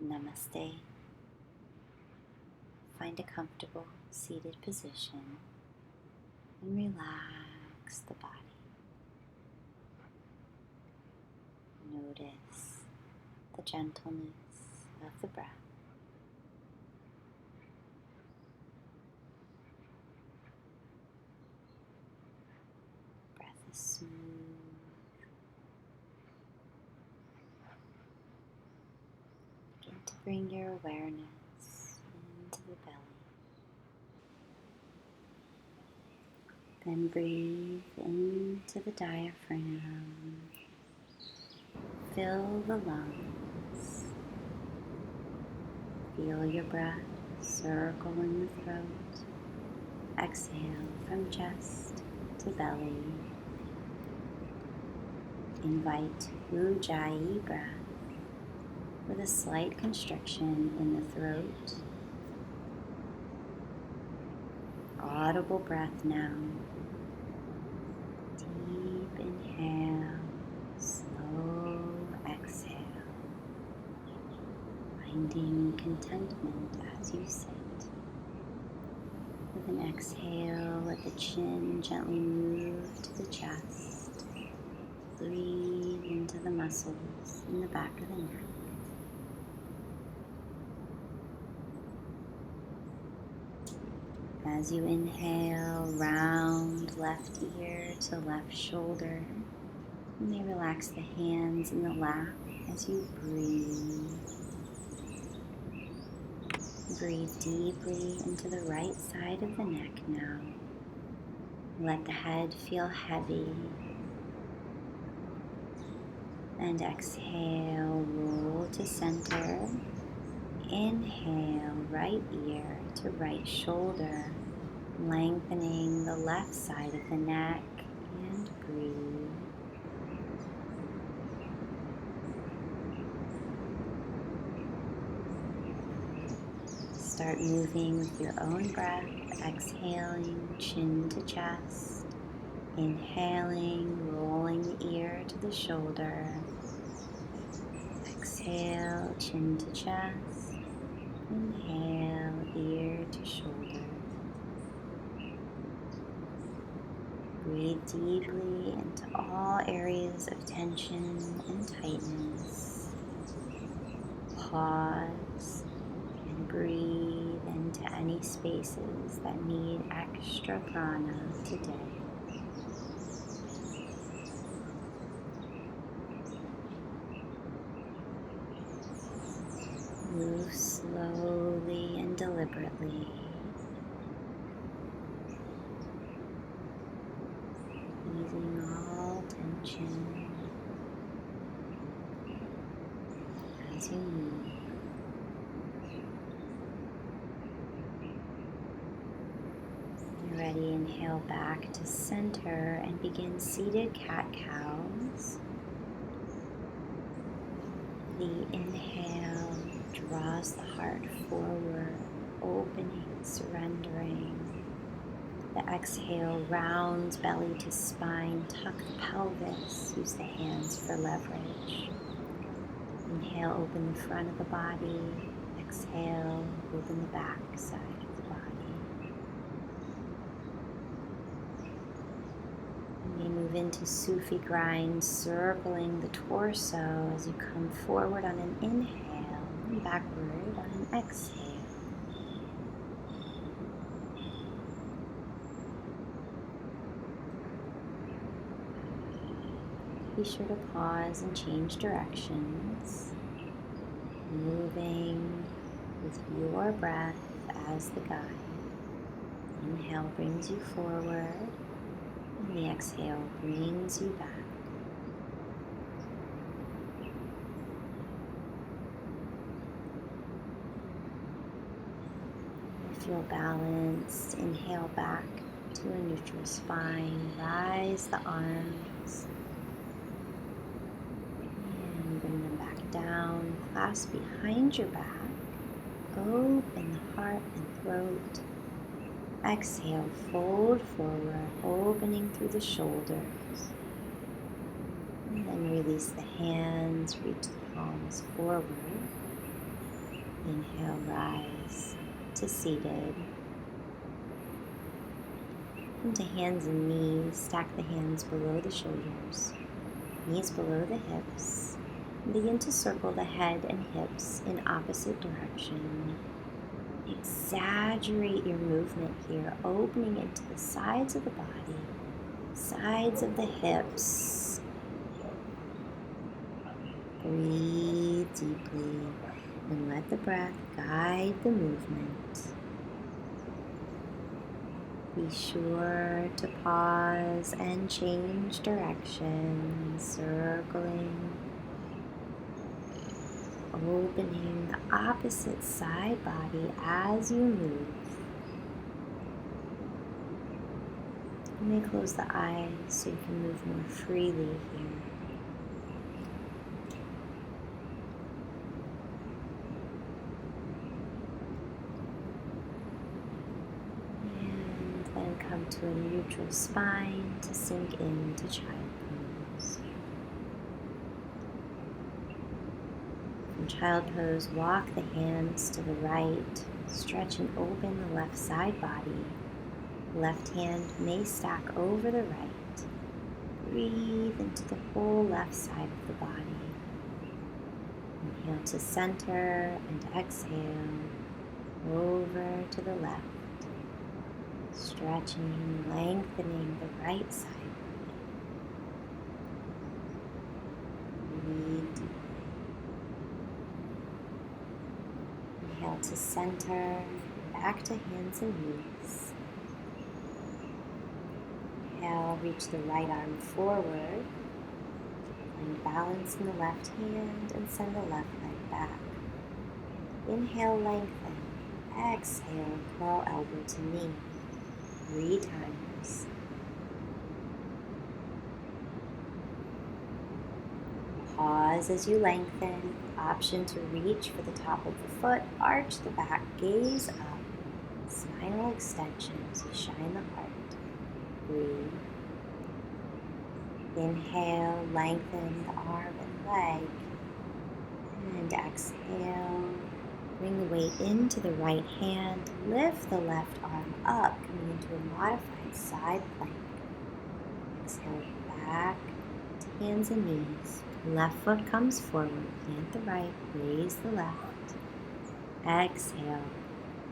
Namaste. Find a comfortable seated position and relax the body. Notice the gentleness of the breath. Breath is smooth. Begin to bring your awareness into the belly. Then breathe into the diaphragm. Fill the lungs. Feel your breath circle in the throat. Exhale from chest to belly. Invite Ujjayi breath with a slight constriction in the throat. Audible breath now. Deep inhale, slow exhale. Finding contentment as you sit. With an exhale, let the chin gently move to the chest. Breathe into the muscles in the back of the neck. As you inhale, round left ear to left shoulder. You may relax the hands in the lap as you breathe. Breathe deeply into the right side of the neck now. Let the head feel heavy. And exhale, roll to center. Inhale, right ear to right shoulder, lengthening the left side of the neck, and breathe. Start moving with your own breath, exhaling chin to chest, inhaling, rolling the ear to the shoulder, exhale, chin to chest, inhale, ear to shoulder. Breathe deeply into all areas of tension and tightness. Pause and breathe into any spaces that need extra prana today. Move slowly and deliberately. Easing all tension as you move. You're ready, inhale back to center and begin seated cat-cows. The inhale draws the heart forward, opening, surrendering. The exhale rounds belly to spine, tuck the pelvis, use the hands for leverage. Inhale, open the front of the body. Exhale, open the back side of the body. And you move into Sufi grind, circling the torso as you come forward on an inhale and backward on an exhale. Be sure to pause and change directions, moving with your breath as the guide. Inhale brings you forward, and the exhale brings you back. Feel balanced. Inhale back to a neutral spine. Rise the arms. And bring them back down. Clasp behind your back. Open the heart and throat. Exhale, fold forward, opening through the shoulders. And then release the hands, reach the palms forward. Inhale, rise to seated. Into hands and knees, stack the hands below the shoulders, knees below the hips. And begin to circle the head and hips in opposite direction. Exaggerate your movement here, opening into the sides of the body, sides of the hips. Breathe deeply and let the breath guide the movement. Be sure to pause and change direction, circling, opening the opposite side body as you move. You may close the eyes so you can move more freely here. And then come to a neutral spine to sink into child pose. From child pose, walk the hands to the right, stretch and open the left side body. Left hand may stack over the right. Breathe into the whole left side of the body. Inhale to center and exhale over to the left. Stretching, lengthening the right side. Breathe deeply. Inhale to center, back to hands and knees. Inhale, reach the right arm forward. Find balance in the left hand and send the left leg back. Inhale, lengthen. Exhale, curl elbow to knee. 3 times. Pause as you lengthen. Option to reach for the top of the foot. Arch the back, gaze up. Spinal extension as you shine the heart. Breathe. Inhale, lengthen the arm and leg. And exhale. Bring the weight into the right hand. Lift the left arm up, coming into a modified side plank. Exhale back to hands and knees. Left foot comes forward. Plant the right. Raise the left. Exhale.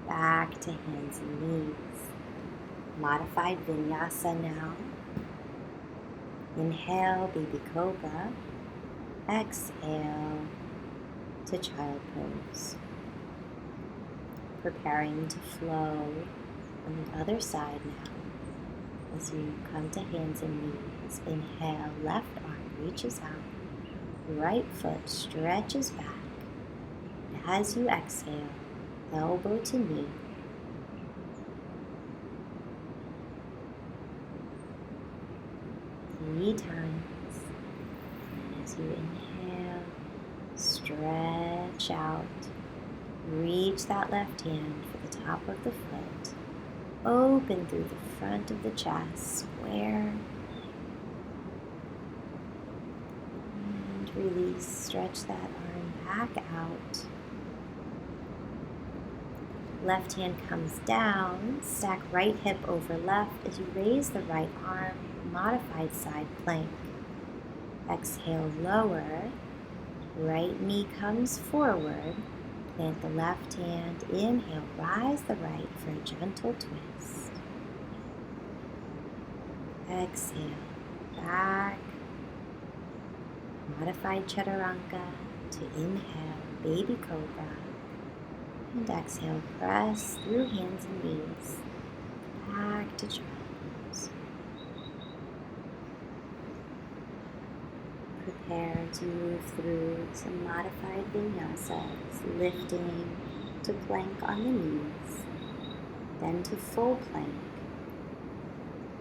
Back to hands and knees. Modified vinyasa now. Inhale, baby cobra. Exhale to child pose. Preparing to flow on the other side now. As you come to hands and knees, inhale, left arm reaches out. Right foot stretches back. And as you exhale, elbow to knee. Three times. And as you inhale, stretch out. Reach that left hand for the top of the foot. Open through the front of the chest, square. And release, stretch that arm back out. Left hand comes down, stack right hip over left as you raise the right arm, modified side plank. Exhale, lower. Right knee comes forward. Plant the left hand. Inhale, rise the right for a gentle twist. Exhale, back. Modified chaturanga to inhale, baby cobra. And exhale, press through hands and knees. Back to child pose. Prepare to move through some modified vinyasas, lifting to plank on the knees, then to full plank.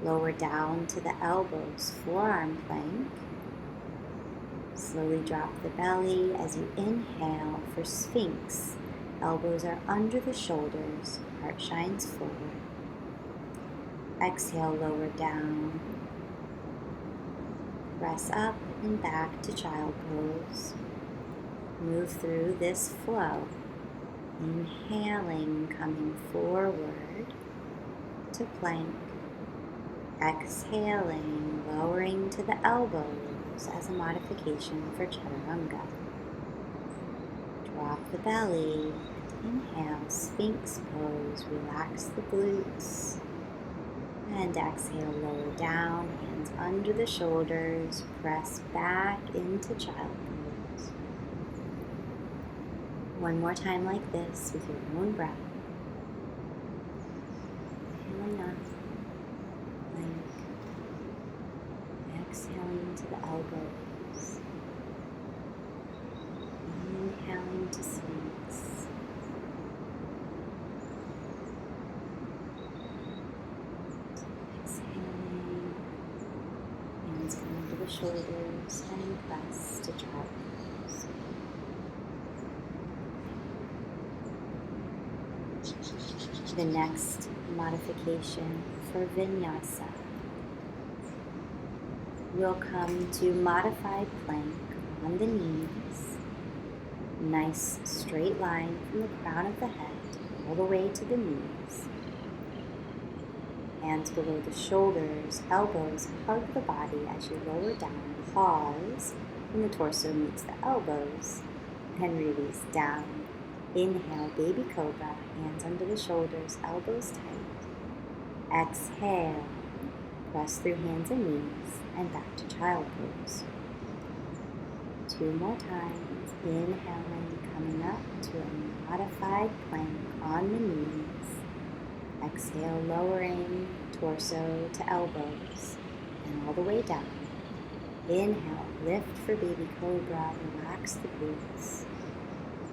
Lower down to the elbows, forearm plank. Slowly drop the belly as you inhale for Sphinx. Elbows are under the shoulders, heart shines forward. Exhale, lower down. Press up and back to child pose. Move through this flow. Inhaling, coming forward to plank. Exhaling, lowering to the elbows as a modification for chaturanga. Drop the belly. Inhale, Sphinx pose. Relax the glutes. And exhale, lower down, hands under the shoulders. Press back into child pose. One more time like this with your own breath. Inhaling up. Plank. Exhaling to the elbows. Inhaling to Sphinx. Exhaling. Hands come under the shoulders and press to child pose. The next modification for vinyasa. We'll come to modified plank on the knees. Nice straight line from the crown of the head all the way to the knees. Hands below the shoulders, elbows hug the body as you lower down. Pause when the torso meets the elbows and release down. Inhale, baby cobra, hands under the shoulders, elbows tight. Exhale, press through hands and knees and back to child pose. 2 more times. Inhaling, coming up to a modified plank on the knees. Exhale, lowering torso to elbows and all the way down. Inhale, lift for baby cobra, relax the glutes.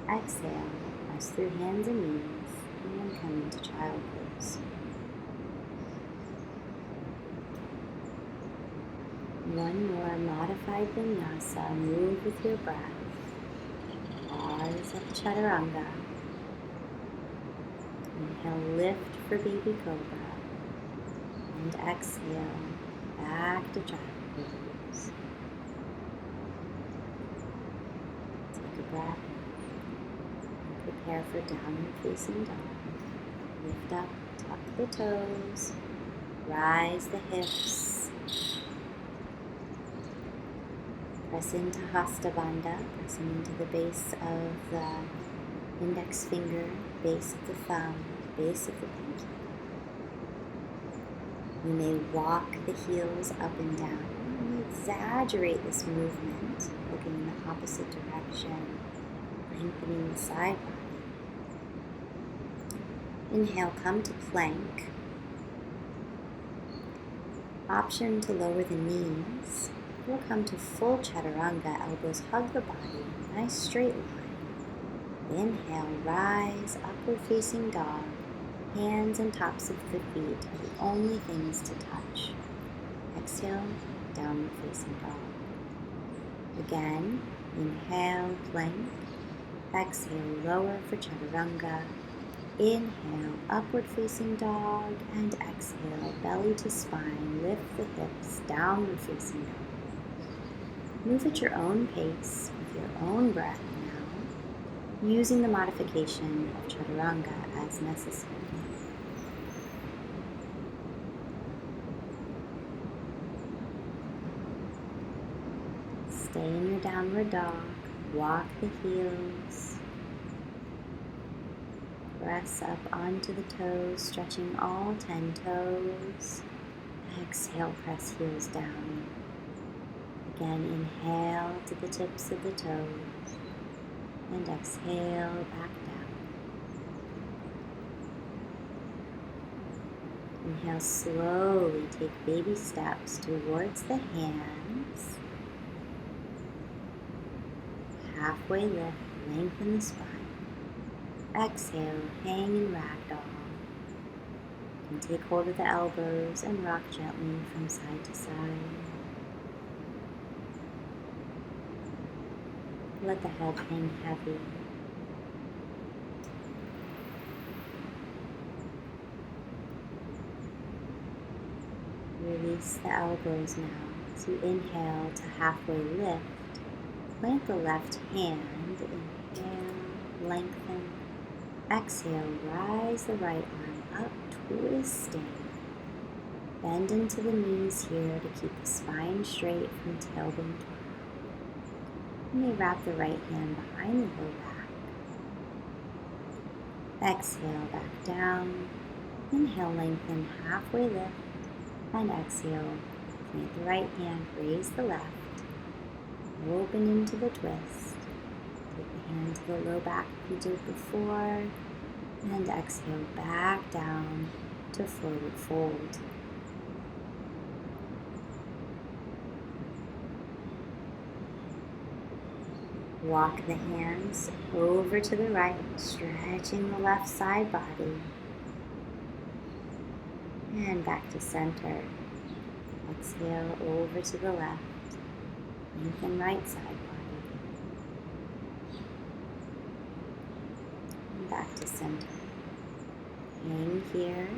Exhale, press through hands and knees, and come into child pose. One more modified vinyasa. Move with your breath. Pause at chaturanga. Inhale, lift for baby cobra. And exhale, back to child pose. Take a breath. Prepare for downward facing dog. Lift up, tuck the toes, rise the hips. Press into Hasta Bandha, pressing into the base of the index finger, base of the thumb, base of the pinky. You may walk the heels up and down. You may exaggerate this movement, looking in the opposite direction, lengthening the side body. Inhale, come to plank. Option to lower the knees. We'll come to full chaturanga, elbows hug the body, nice straight line. Inhale, rise, upward facing dog. Hands and tops of the feet are the only things to touch. Exhale, downward facing dog. Again, inhale, plank. Exhale, lower for chaturanga. Inhale, upward facing dog, and exhale, belly to spine, lift the hips, downward facing dog. Move at your own pace, with your own breath now, using the modification of chaturanga as necessary. Stay in your downward dog, walk the heels. Press up onto the toes, stretching all 10 toes. Exhale, press heels down. Again, inhale to the tips of the toes. And exhale, back down. Inhale, slowly take baby steps towards the hands. Halfway lift, lengthen the spine. Exhale, hang in ragdoll. And take hold of the elbows and rock gently from side to side. Let the head hang heavy. Release the elbows now. As you inhale to halfway lift, plant the left hand. Inhale, lengthen. Exhale, rise the right arm up, twisting. Bend into the knees here to keep the spine straight from tailbone down. You may wrap the right hand behind the low back. Exhale, back down. Inhale, lengthen, halfway lift. And exhale, plant the right hand, raise the left. Open into the twist. Take the hand to the low back if you did before. And exhale, back down to forward fold. Walk the hands over to the right, stretching the left side body. And back to center. Exhale over to the left. Lengthen right side body. And back to center. Hang here.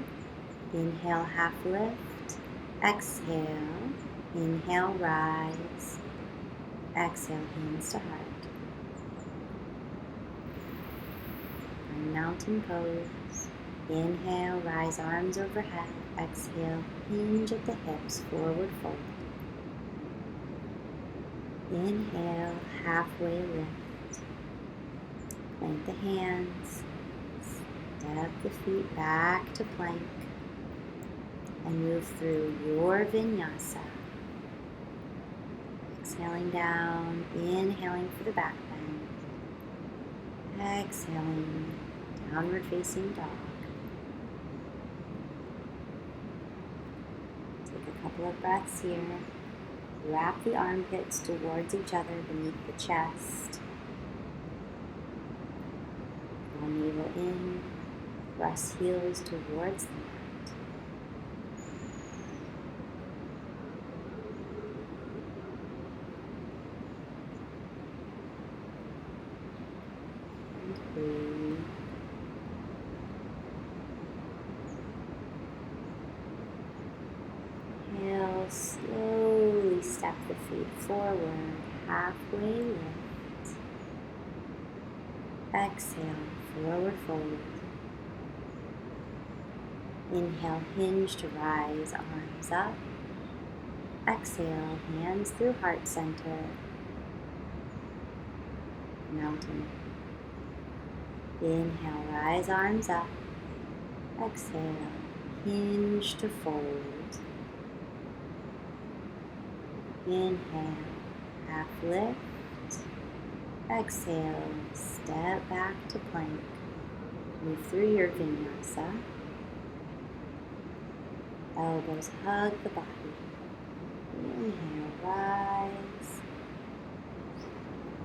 Inhale, half lift. Exhale. Inhale, rise. Exhale, hands to heart. Mountain pose. Inhale, rise arms overhead. Exhale, hinge at the hips, forward fold. Inhale, halfway lift. Plant the hands. Step the feet back to plank. And move through your vinyasa. Exhaling down, inhaling for the back bend. Exhaling, downward facing dog. Take a couple of breaths here. Wrap the armpits towards each other beneath the chest. Draw navel in, press heels towards the mat. And breathe. Inhale, slowly step the feet forward, halfway lift. Exhale, forward fold. Inhale, hinge to rise, arms up. Exhale, hands through heart center. Mountain. Inhale, rise, arms up. Exhale, hinge to fold. Inhale, half lift. Exhale, step back to plank. Move through your vinyasa. Elbows hug the body. Inhale, rise.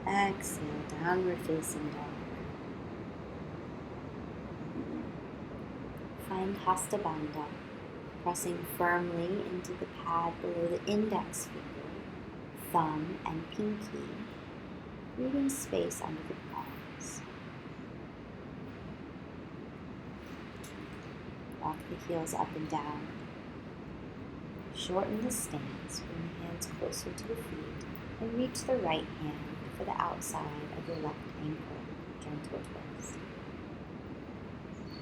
Exhale, downward facing dog. Find Hasta Bandha, pressing firmly into the pad below the index finger, thumb, and pinky, leaving space under the palms. Walk the heels up and down. Shorten the stance, bring the hands closer to the feet, and reach the right hand for the outside of your left ankle, gentle twist.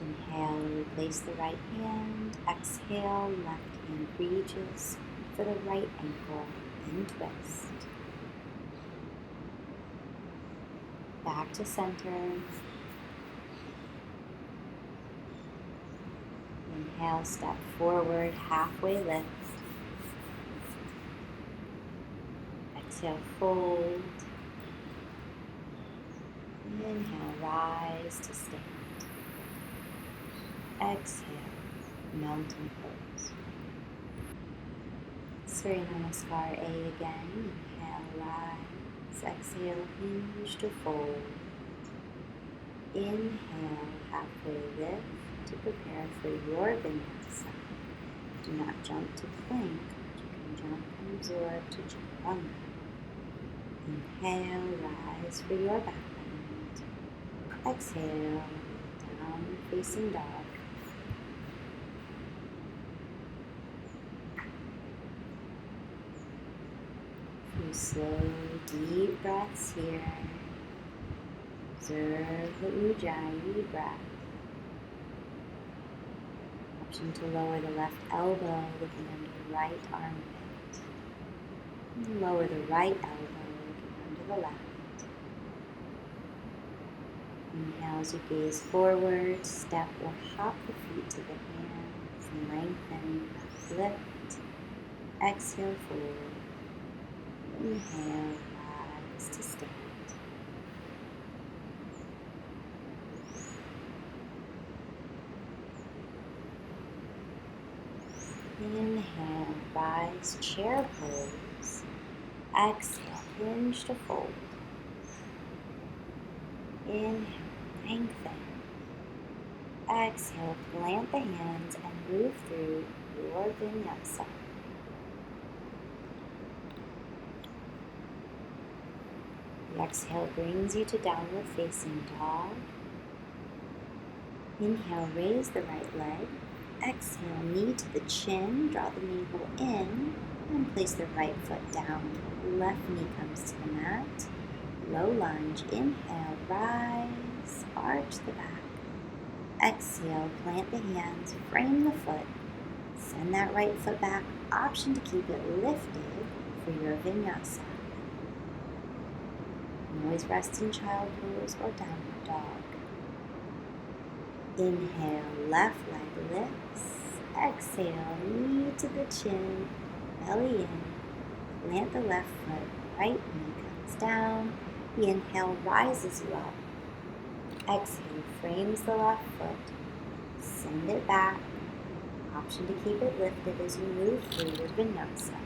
Inhale, replace the right hand. Exhale, left hand reaches for the right ankle, then twist. Back to center. Inhale, step forward, halfway lift. Exhale, fold. Inhale, rise to stand. Exhale, mountain pose. Surya Namaskar A again. Inhale, rise. Exhale, hinge to fold. Inhale, halfway lift to prepare for your vinyasa. Do not jump to plank, but you can jump and absorb to chaturanga. Inhale, rise for your back bend. Exhale, down facing dog. Few slow, deep breaths here. Observe the Ujjayi breath. Option to lower the left elbow, looking under the right armpit. And lower the right elbow, looking under the left. Inhale as you gaze forward, step or hop the feet to the hands, lengthen, lift. Exhale, forward. Inhale, rise to stand. Inhale, rise, chair pose. Exhale, hinge to fold. Inhale, lengthen. Exhale, plant the hands and move through your vinyasa. The exhale brings you to downward facing dog. Inhale, raise the right leg. Exhale, knee to the chin, draw the navel in, and place the right foot down. Left knee comes to the mat. Low lunge, inhale, rise, arch the back. Exhale, plant the hands, frame the foot. Send that right foot back. Option to keep it lifted for your vinyasa. You can always rest in child pose or downward dog. Inhale, left leg lifts. Exhale, knee to the chin, belly in. Plant the left foot, right knee comes down. The inhale rises you up. Exhale, frames the left foot. Send it back. Option to keep it lifted as you move through your vinyasa.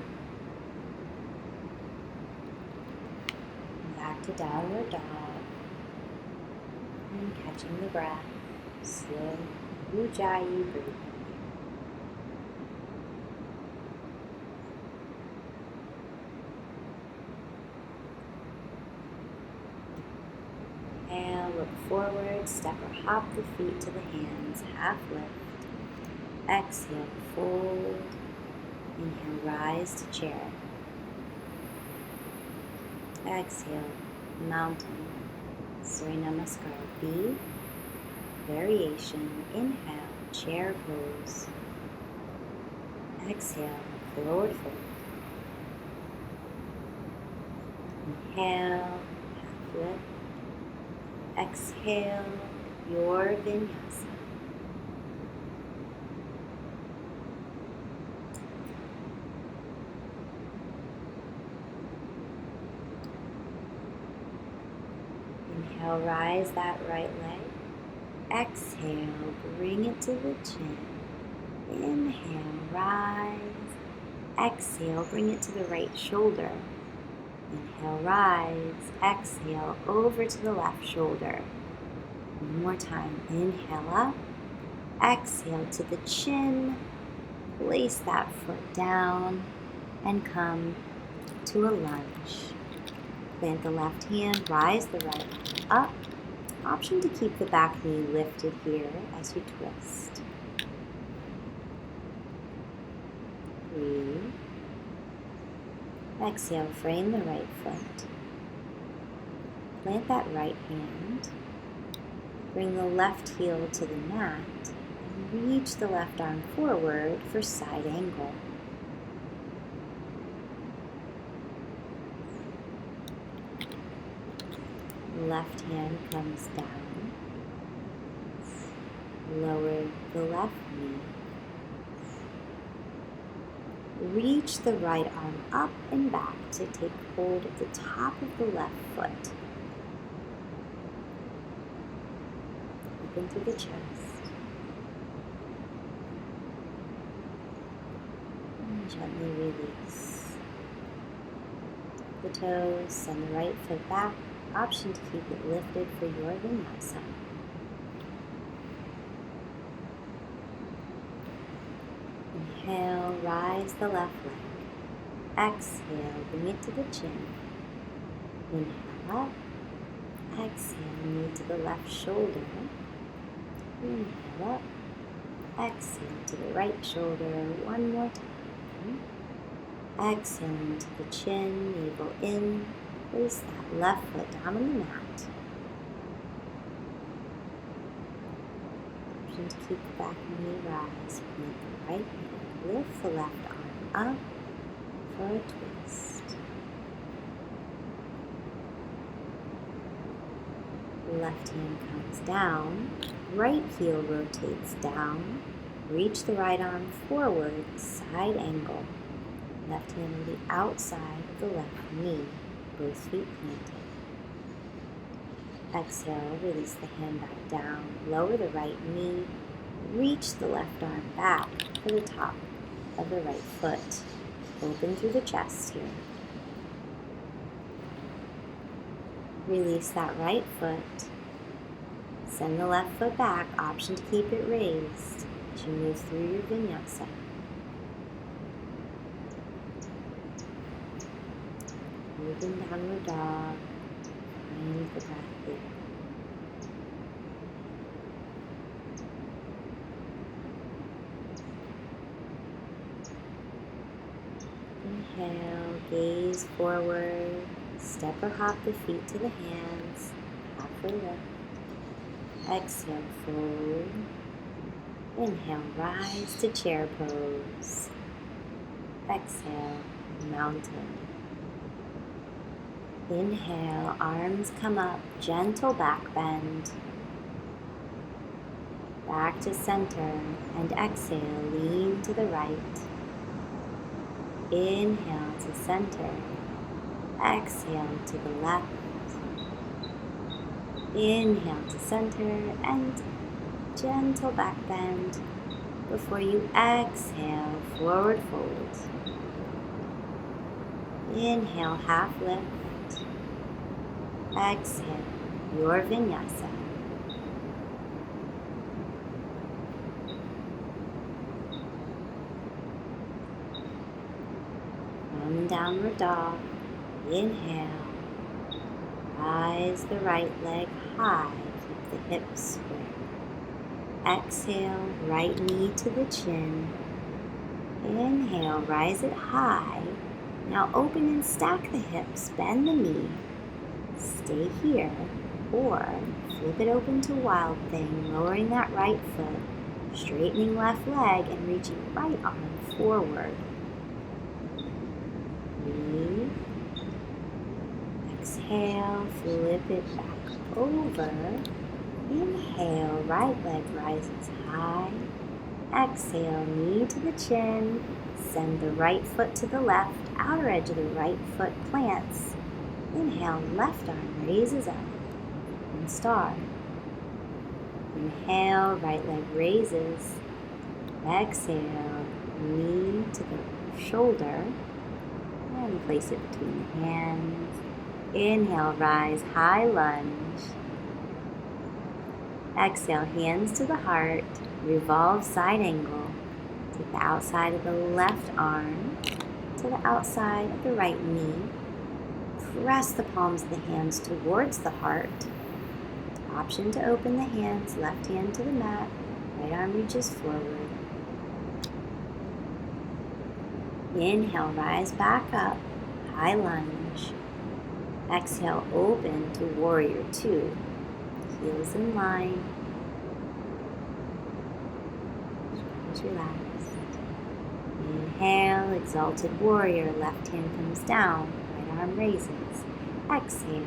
Back to downward dog. And catching the breath. Slow Ujjayi breathing. Inhale, look forward, step or hop the feet to the hands, half lift. Exhale, fold. Inhale, rise to chair. Exhale, mountain. Surya Namaskar B. Variation. Inhale, chair pose. Exhale, forward fold. Inhale, half lift. Exhale, your vinyasa. Inhale, rise that right leg. Exhale, bring it to the chin. Inhale, rise. Exhale, bring it to the right shoulder. Inhale, rise. Exhale, over to the left shoulder. One more time. Inhale up. Exhale to the chin. Place that foot down and come to a lunge. Plant the left hand, rise the right up. Option to keep the back knee lifted here as you twist. Breathe. Exhale, frame the right foot. Plant that right hand. Bring the left heel to the mat and reach the left arm forward for side angle. Left hand comes down. Lower the left knee. Reach the right arm up and back to take hold of the top of the left foot. Open through the chest. And gently release. The toes, send the right foot back. Option to keep it lifted for your vinyasa. Inhale, rise the left leg. Exhale, bring it to the chin. Inhale up. Exhale, knee to the left shoulder. Inhale up. Exhale to the right shoulder. One more time. Exhale to the chin, navel in. Place that left foot down on the mat. Option to keep the back knee rise. Plant the right hand. Lift the left arm up for a twist. Left hand comes down. Right heel rotates down. Reach the right arm forward, side angle. Left hand on the outside of the left knee. Both feet planted. Exhale, release the hand back down. Lower the right knee. Reach the left arm back for the top of the right foot. Open through the chest here. Release that right foot. Send the left foot back. Option to keep it raised as you move through your vinyasa. Moving downward dog. Find the breath here. Inhale, gaze forward, step or hop the feet to the hands, halfway lift. Exhale, fold. Inhale, rise to chair pose. Exhale, mountain. Inhale, arms come up, gentle back bend. Back to center, and exhale, lean to the right. Inhale to center, exhale to the left. Inhale to center, and gentle back bend before you exhale, forward fold. Inhale, half lift. Exhale, your vinyasa. From downward dog, inhale. Rise the right leg high, keep the hips square. Exhale, right knee to the chin. Inhale, rise it high. Now open and stack the hips, bend the knee. Stay here, or flip it open to wild thing, lowering that right foot, straightening left leg, and reaching right arm forward. Breathe. Exhale, flip it back over. Inhale, right leg rises high. Exhale, knee to the chin. Send the right foot to the left, outer edge of the right foot plants. Inhale, left arm raises up and star. Inhale, right leg raises. Exhale, knee to the shoulder and place it between the hands. Inhale, rise, high lunge. Exhale, hands to the heart, revolve side angle. Take the outside of the left arm to the outside of the right knee. Press the palms of the hands towards the heart. Option to open the hands, left hand to the mat, right arm reaches forward. Inhale, rise back up, high lunge. Exhale, open to warrior two. Heels in line. Shoulders relaxed. Inhale, exalted warrior, left hand comes down. Arm raises. Exhale,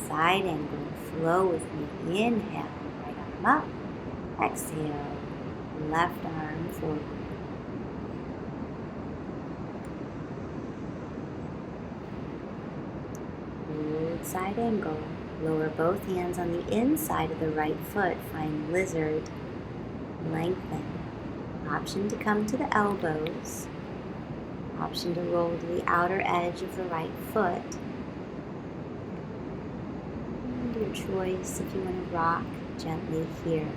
side angle, flow with me. Inhale, right arm up. Exhale, left arm forward. Hold side angle. Lower both hands on the inside of the right foot. Find lizard. Lengthen. Option to come to the elbows. Option to roll to the outer edge of the right foot. And your choice if you want to rock gently here.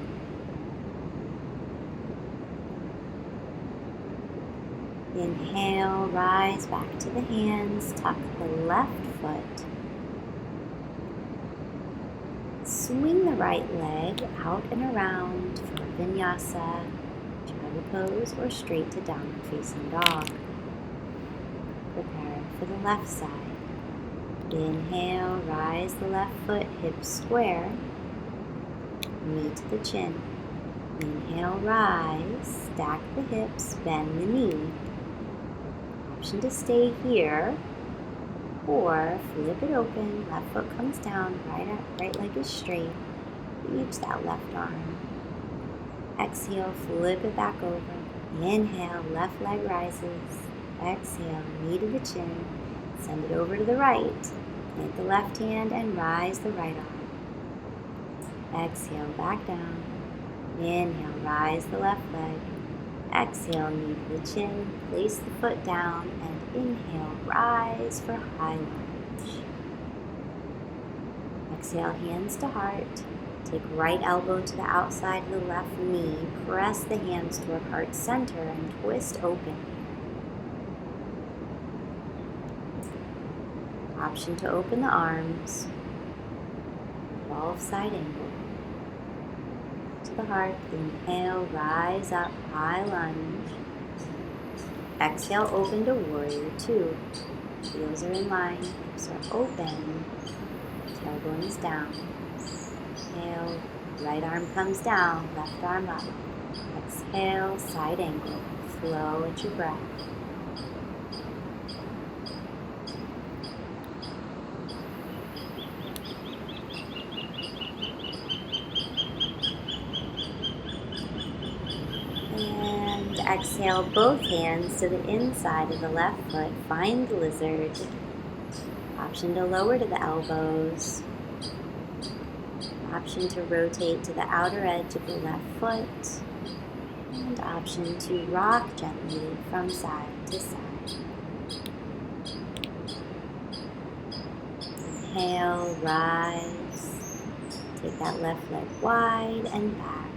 Inhale, rise back to the hands, tuck the left foot. Swing the right leg out and around for vinyasa, travel pose, or straight to downward facing dog. Prepare for the left side. Inhale, rise the left foot, hips square, knee to the chin. Inhale, rise, stack the hips, bend the knee. Option to stay here, or flip it open, left foot comes down, right leg is straight, reach that left arm. Exhale, flip it back over. Inhale, left leg rises. Exhale, knee to the chin, send it over to the right. Plant the left hand and rise the right arm. Exhale, back down. Inhale, rise the left leg. Exhale, knee to the chin, place the foot down, and inhale, rise for high lunge. Exhale, hands to heart. Take right elbow to the outside of the left knee, press the hands toward heart center, and twist open. Option to open the arms, 12 side angle. To the heart, inhale, rise up, high lunge. Exhale, open to warrior two. Heels are in line, hips are open, tailbone is down. Inhale, right arm comes down, left arm up. Exhale, side angle, flow at your breath. And exhale, both hands to the inside of the left foot. Find the lizard. Option to lower to the elbows. Option to rotate to the outer edge of the left foot. And option to rock gently from side to side. Inhale, rise. Take that left leg wide and back.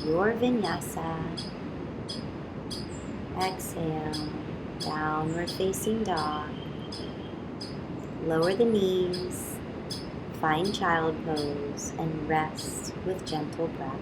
Your vinyasa. Exhale, downward facing dog. Lower the knees, find child pose, and rest with gentle breath.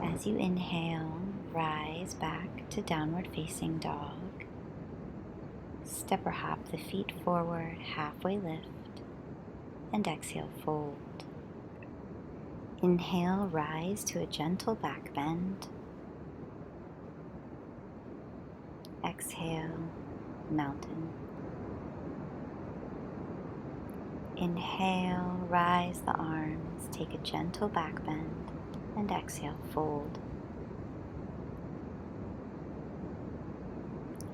As you inhale, rise back to downward facing dog. Step or hop the feet forward, halfway lift, and exhale, fold. Inhale, rise to a gentle back bend. Exhale, mountain. Inhale, rise the arms, take a gentle back bend, and exhale, fold.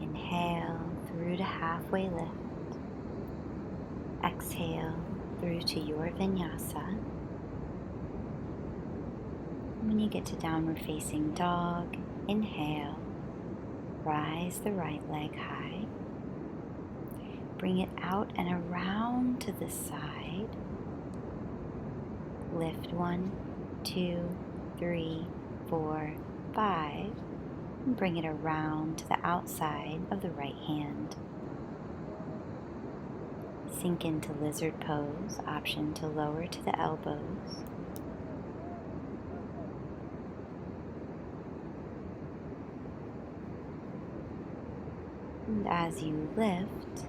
Inhale through to halfway lift. Exhale through to your vinyasa. When you get to downward facing dog, inhale, rise the right leg high. Bring it out and around to the side. Lift 1, 2, 3, 4, 5. And bring it around to the outside of the right hand. Sink into lizard pose, option to lower to the elbows. And as you lift,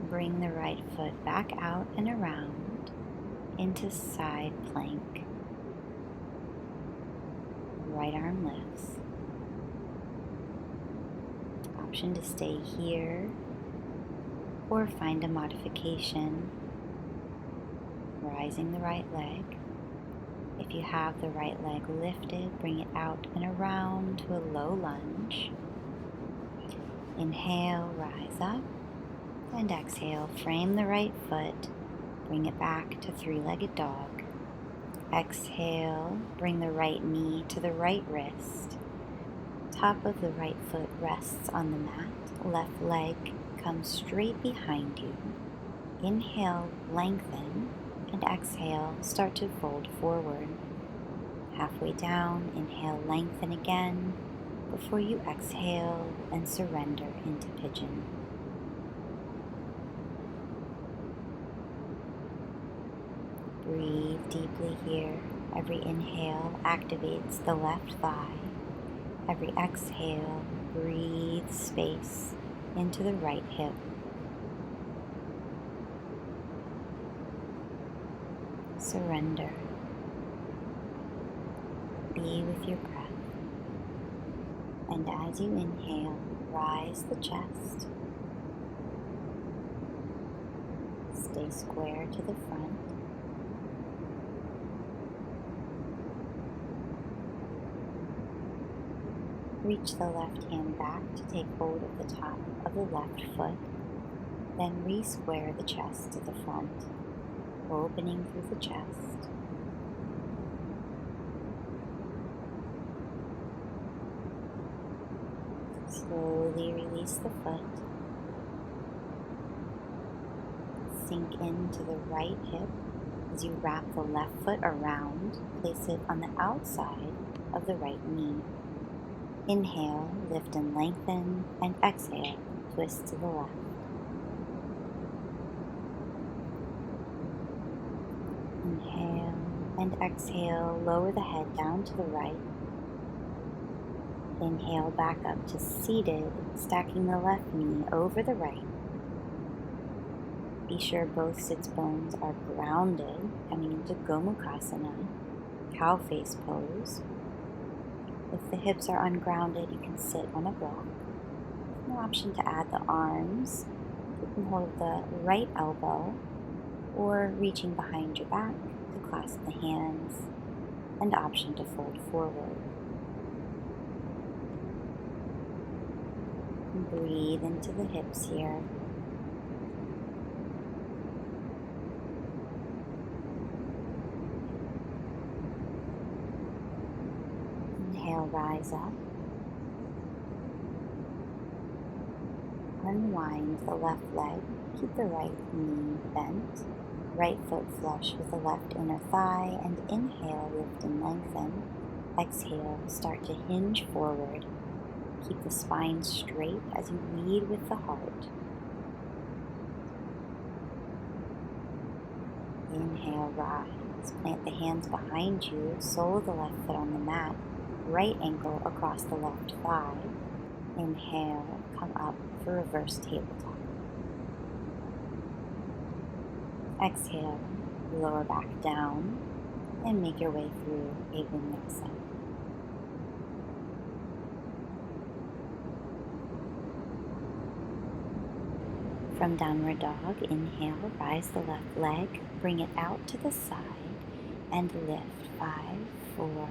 bring the right foot back out and around into side plank. Right arm lifts. Option to stay here or find a modification, rising the right leg. If you have the right leg lifted, bring it out and around to a low lunge. Inhale, rise up, and exhale, frame the right foot, bring it back to three-legged dog. Exhale, bring the right knee to the right wrist. Top of the right foot rests on the mat, left leg comes straight behind you. Inhale, lengthen, and exhale, start to fold forward. Halfway down, inhale, lengthen again, before you exhale and surrender into pigeon. Breathe deeply here. Every inhale activates the left thigh. Every exhale, breathe space into the right hip. Surrender. Be with your breath. And as you inhale, rise the chest. Stay square to the front. Reach the left hand back to take hold of the top of the left foot. Then re-square the chest to the front, opening through the chest. Slowly release the foot. Sink into the right hip as you wrap the left foot around. Place it on the outside of the right knee. Inhale, lift and lengthen, and exhale, twist to the left. Inhale and exhale, lower the head down to the right. Inhale back up to seated, stacking the left knee over the right. Be sure both sits bones are grounded, coming into Gomukhasana, cow face pose. If the hips are ungrounded, you can sit on a block. An option to add the arms. You can hold the right elbow or reaching behind your back to clasp the hands, and option to fold forward. And breathe into the hips here. Inhale, rise up. Unwind the left leg. Keep the right knee bent. Right foot flush with the left inner thigh. And inhale, lift and lengthen. Exhale, start to hinge forward. Keep the spine straight as you lead with the heart. Inhale, rise. Plant the hands behind you. Sole of the left foot on the mat. Right ankle across the left thigh. Inhale, come up for reverse tabletop. Exhale, lower back down and make your way through a vinyasa. From downward dog, inhale, rise the left leg, bring it out to the side and lift. 5, 4,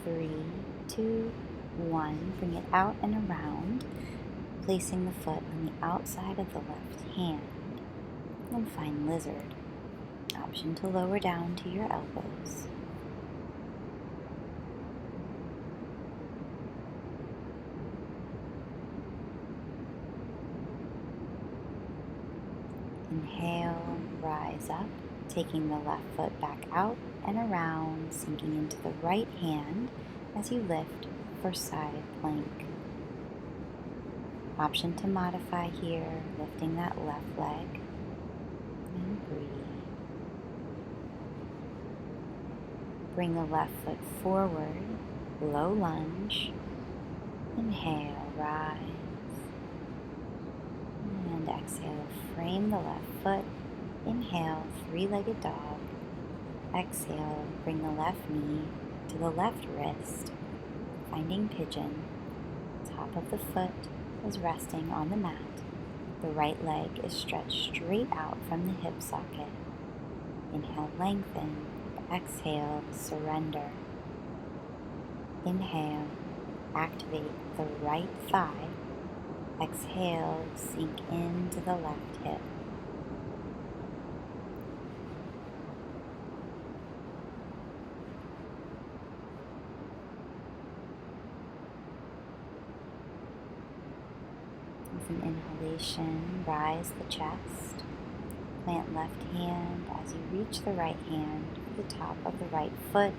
3, 2, 1. Bring it out and around, placing the foot on the outside of the left hand. And find lizard. Option to lower down to your elbows. Inhale, rise up, taking the left foot back out and around, sinking into the right hand as you lift for side plank. Option to modify here, lifting that left leg and breathe. Bring the left foot forward, low lunge. Inhale, rise. And exhale, frame the left foot. Inhale, three-legged dog. Exhale, bring the left knee to the left wrist, finding pigeon. Top of the foot is resting on the mat. The right leg is stretched straight out from the hip socket. Inhale, lengthen. Exhale, surrender. Inhale, activate the right thigh. Exhale, sink into the left hip. With an inhalation, rise the chest. Plant left hand as you reach the right hand to the top of the right foot.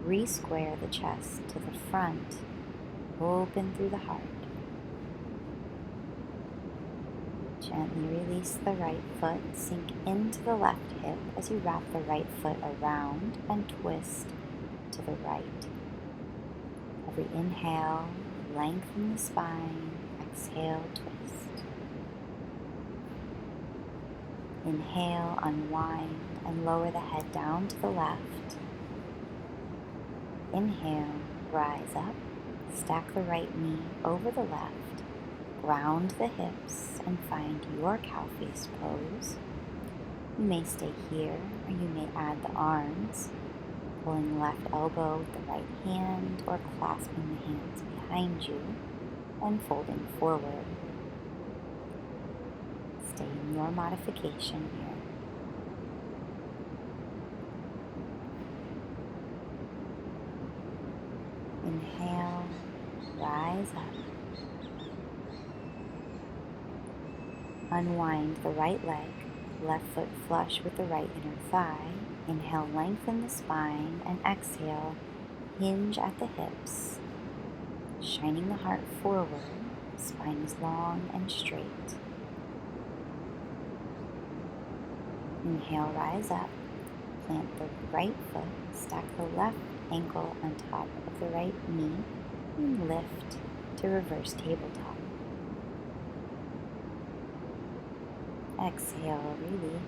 Re-square the chest to the front. Open through the heart. Gently release the right foot. Sink into the left hip as you wrap the right foot around and twist to the right. Every inhale, lengthen the spine. Exhale, twist. Inhale, unwind and lower the head down to the left. Inhale, rise up, stack the right knee over the left, ground the hips and find your cow face pose. You may stay here or you may add the arms, pulling left elbow with the right hand or clasping the hands behind you and folding forward. Stay in your modification here. Inhale, rise up. Unwind the right leg, left foot flush with the right inner thigh. Inhale, lengthen the spine, and exhale, hinge at the hips, shining the heart forward. Spine is long and straight. Inhale, rise up, plant the right foot, stack the left ankle on top of the right knee, and lift to reverse tabletop. Exhale, release.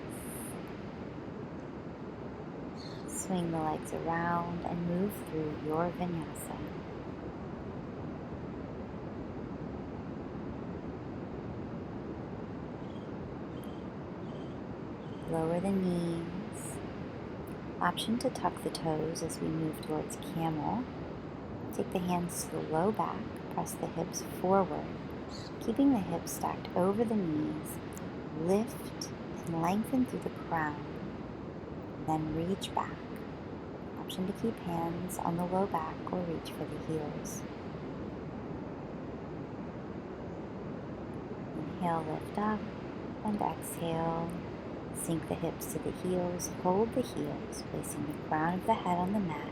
Swing the legs around and move through your vinyasa. Lower the knees. Option to tuck the toes as we move towards camel. Take the hands to the low back, press the hips forward, keeping the hips stacked over the knees. Lift and lengthen through the crown, then reach back. Option to keep hands on the low back or reach for the heels. Inhale, lift up, and exhale. Sink the hips to the heels, hold the heels, placing the crown of the head on the mat.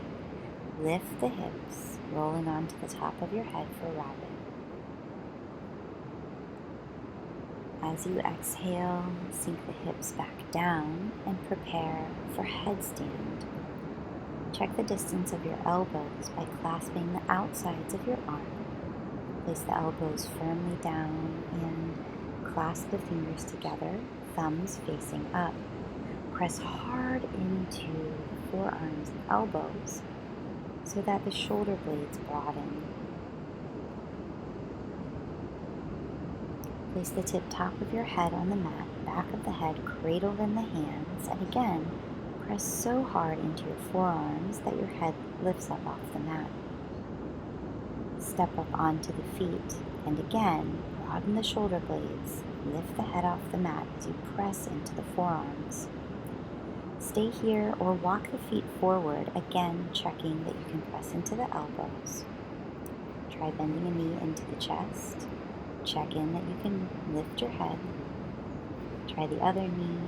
Lift the hips, rolling onto the top of your head for rabbit. As you exhale, sink the hips back down and prepare for headstand. Check the distance of your elbows by clasping the outsides of your arm. Place the elbows firmly down and clasp the fingers together, thumbs facing up. Press hard into the forearms and elbows so that the shoulder blades broaden. Place the tip top of your head on the mat, back of the head cradled in the hands, and again, press so hard into your forearms that your head lifts up off the mat. Step up onto the feet, and again, broaden the shoulder blades. Lift the head off the mat as you press into the forearms. Stay here or walk the feet forward, again checking that you can press into the elbows. Try bending a knee into the chest. Check in that you can lift your head. Try the other knee.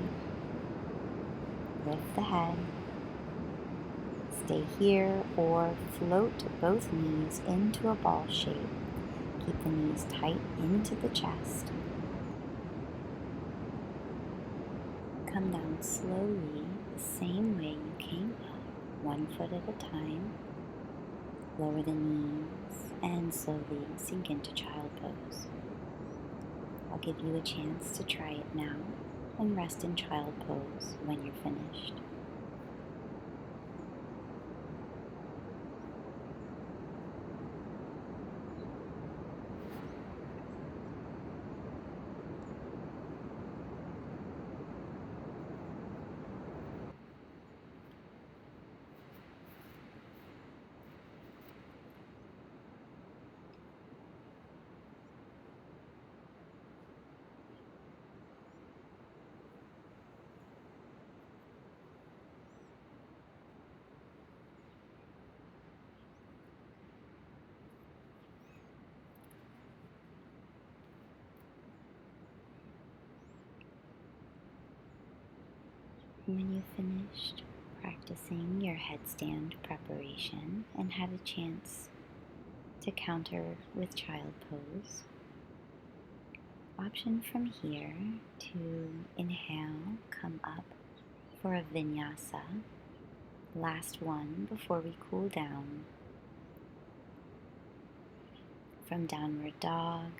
Lift the head. Stay here or float both knees into a ball shape. Keep the knees tight into the chest. Come down slowly, the same way you came up, 1 foot at a time. Lower the knees and slowly sink into child pose. I'll give you a chance to try it now and rest in child pose when you're finished. When you've finished practicing your headstand preparation and had a chance to counter with child pose, option from here to inhale, come up for a vinyasa, last one before we cool down. From downward dog,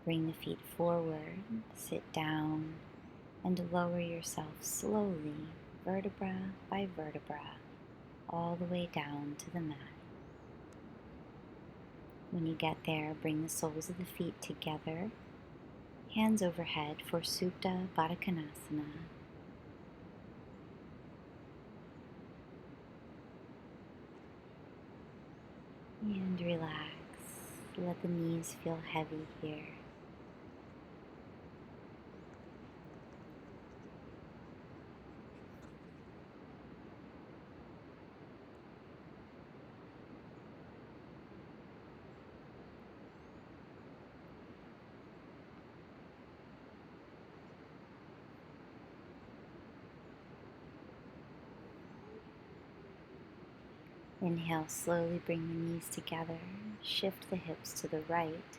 bring the feet forward, sit down, and lower yourself slowly, vertebra by vertebra, all the way down to the mat. When you get there, bring the soles of the feet together, hands overhead for Supta Baddha Konasana. And relax. Let the knees feel heavy here. Inhale, slowly bring the knees together, shift the hips to the right,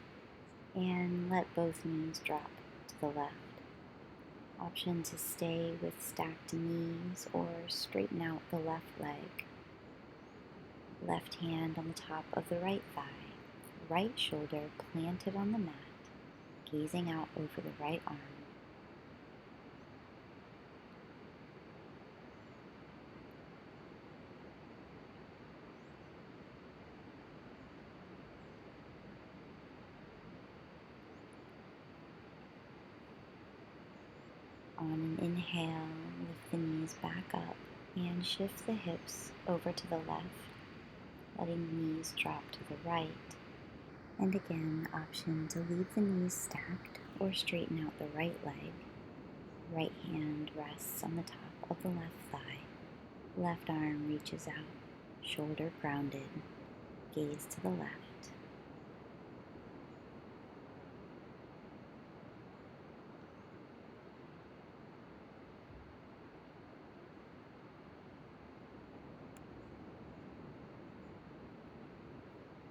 and let both knees drop to the left. Option to stay with stacked knees or straighten out the left leg. Left hand on the top of the right thigh, right shoulder planted on the mat, gazing out over the right arm. On an inhale, lift the knees back up and shift the hips over to the left, letting the knees drop to the right. And again, option to leave the knees stacked or straighten out the right leg. Right hand rests on the top of the left thigh. Left arm reaches out, shoulder grounded, gaze to the left.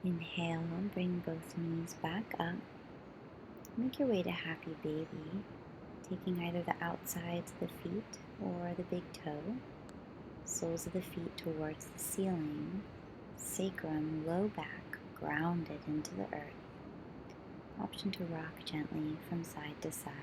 Inhale and bring both knees back up. Make your way to Happy Baby, taking either the outsides of the feet or the big toe. Soles of the feet towards the ceiling. Sacrum low back, grounded into the earth. Option to rock gently from side to side.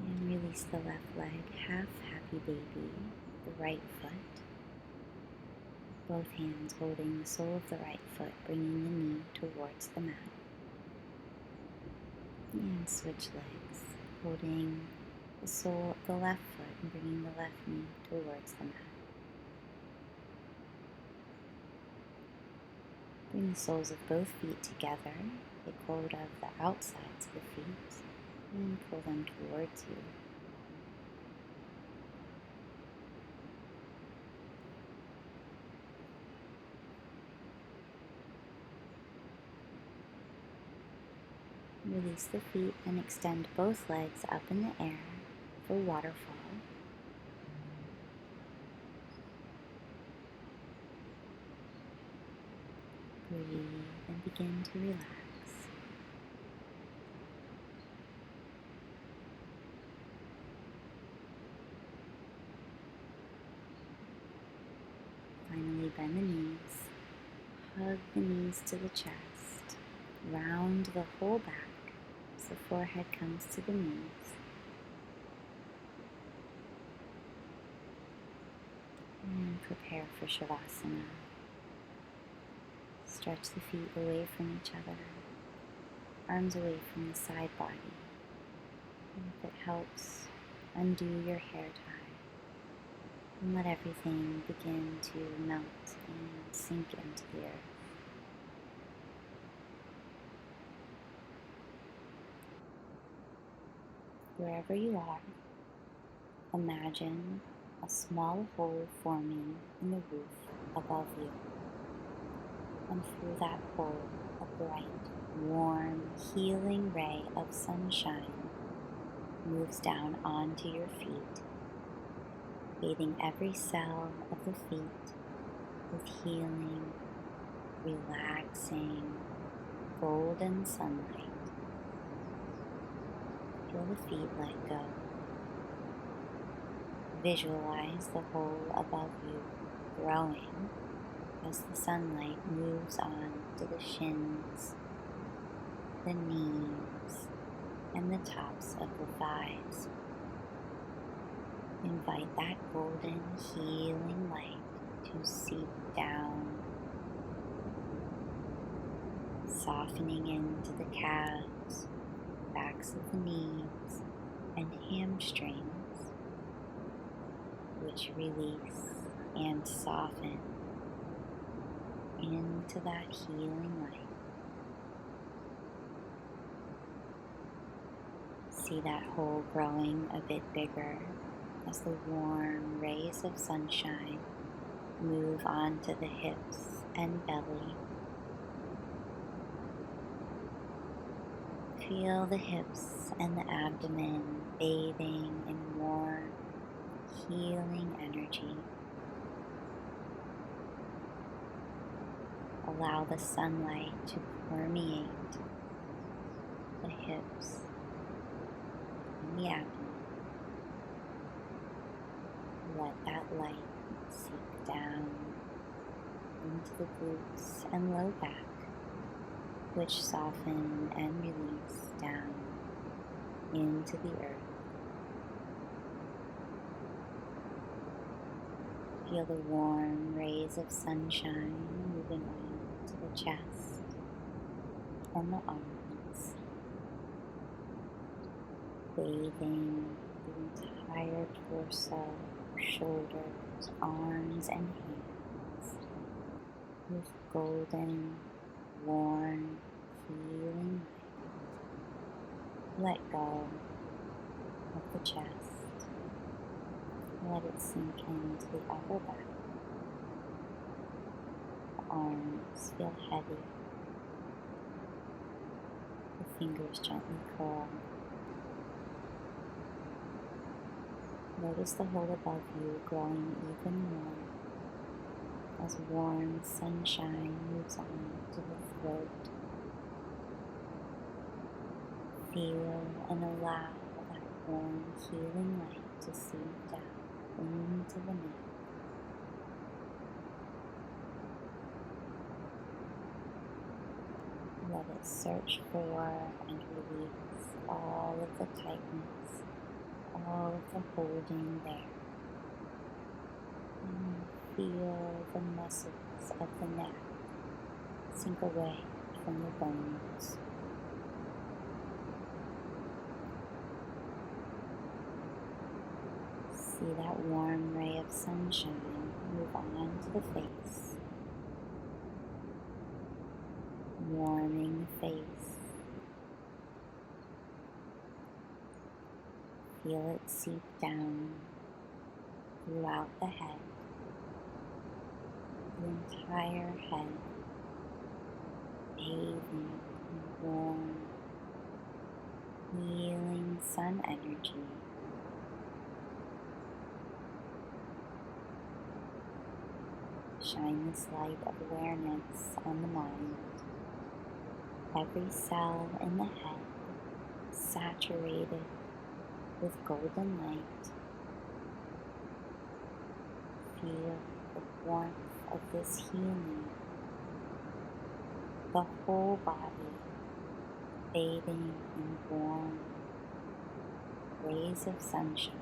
And release the left leg, half Happy Baby, the right foot. Both hands holding the sole of the right foot, bringing the knee towards the mat. And switch legs, holding the sole of the left foot and bringing the left knee towards the mat. Bring the soles of both feet together, take hold of the outsides of the feet, and pull them towards you. Release the feet and extend both legs up in the air for waterfall. Breathe and begin to relax. Finally, bend the knees. Hug the knees to the chest. Round the whole back as the forehead comes to the knees. And prepare for Shavasana. Stretch the feet away from each other, arms away from the side body. And if it helps, undo your hair tie and let everything begin to melt and sink into the earth. Wherever you are, imagine a small hole forming in the roof above you. And through that hole, a bright, warm, healing ray of sunshine moves down onto your feet, bathing every cell of the feet with healing, relaxing, golden sunlight. Feel the feet let go. Visualize the hole above you growing as the sunlight moves on to the shins, the knees, and the tops of the thighs. Invite that golden healing light to seep down, softening into the calves, backs of the knees, and hamstrings, which release and soften into that healing light. See that hole growing a bit bigger as the warm rays of sunshine move onto the hips and belly. Feel the hips and the abdomen bathing in warm, healing energy. Allow the sunlight to permeate the hips and the abdomen. Let that light seep down into the glutes and low back, which soften and release down into the earth. Feel the warm rays of sunshine moving on to the chest and the arms, bathing the entire torso, shoulders, arms, and hands with golden, warm, healing light. Let go of the chest. Let it sink into the upper back. The arms feel heavy. The fingers gently curl. Notice the hole above you growing even more as warm sunshine moves on to the throat. Feel and allow that warm, healing light to seep down into the neck. Let it search for and release all of the tightness, all of the holding there. And feel the muscles of the neck sink away from the bones. See that warm ray of sunshine move on to the face, warming the face. Feel it seep down throughout the head, the entire head, bathing in warm, healing sun energy. Shine this light of awareness on the mind. Every cell in the head saturated with golden light. Feel the warmth of this healing. The whole body bathing in warm rays of sunshine.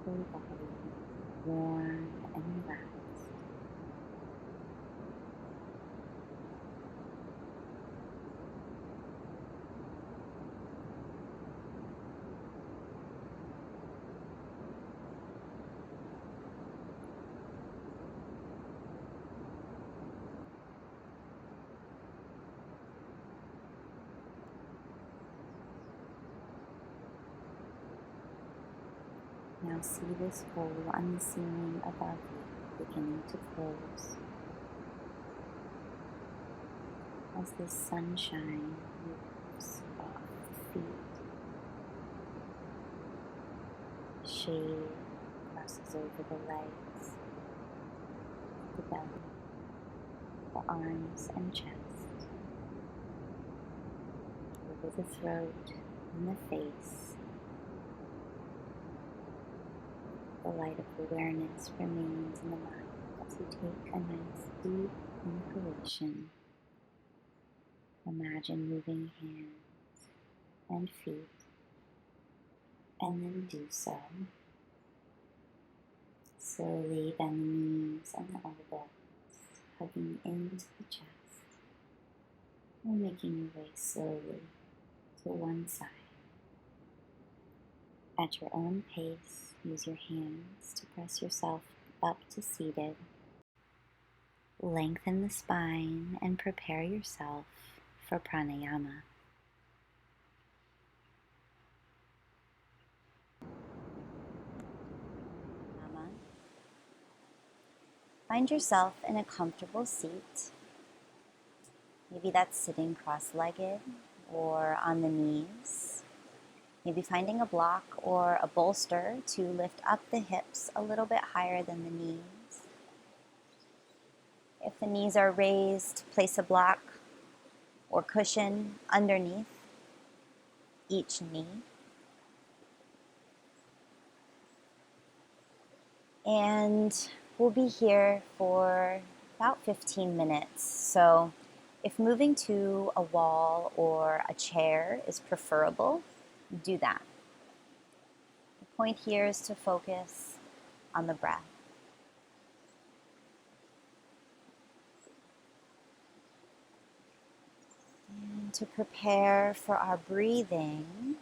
The whole body warm and relaxed. Now see this hole on the ceiling above you beginning to close as the sunshine moves off the feet. Shade crosses over the legs, belly, the arms and chest, over the throat and the face. The light of awareness remains in the mind as you take a nice deep inhalation. Imagine moving hands and feet, and then do so. Slowly bend the knees and the elbows, hugging into the chest, and making your way slowly to one side. At your own pace, use your hands to press yourself up to seated. Lengthen the spine and prepare yourself for pranayama. Find yourself in a comfortable seat. Maybe that's sitting cross-legged or on the knees. Maybe finding a block or a bolster to lift up the hips a little bit higher than the knees. If the knees are raised, place a block or cushion underneath each knee. And we'll be here for about 15 minutes. So if moving to a wall or a chair is preferable, do that. The point here is to focus on the breath. And to prepare for our breathing,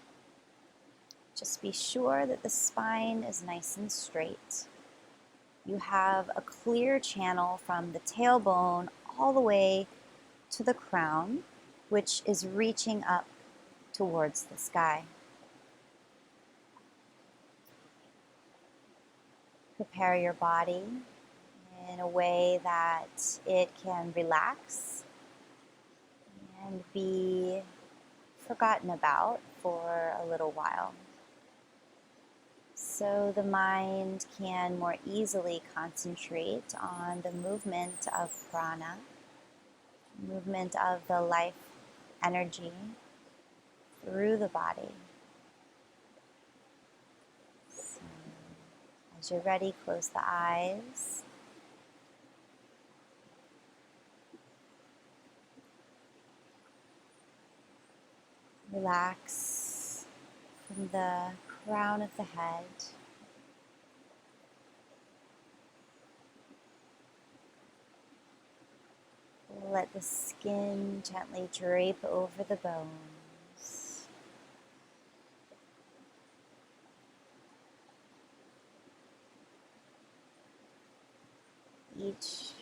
just be sure that the spine is nice and straight. You have a clear channel from the tailbone all the way to the crown, which is reaching up towards the sky. Prepare your body in a way that it can relax and be forgotten about for a little while, so the mind can more easily concentrate on the movement of prana, movement of the life energy through the body. So, as you're ready, close the eyes. Relax from the crown of the head. Let the skin gently drape over the bones. Each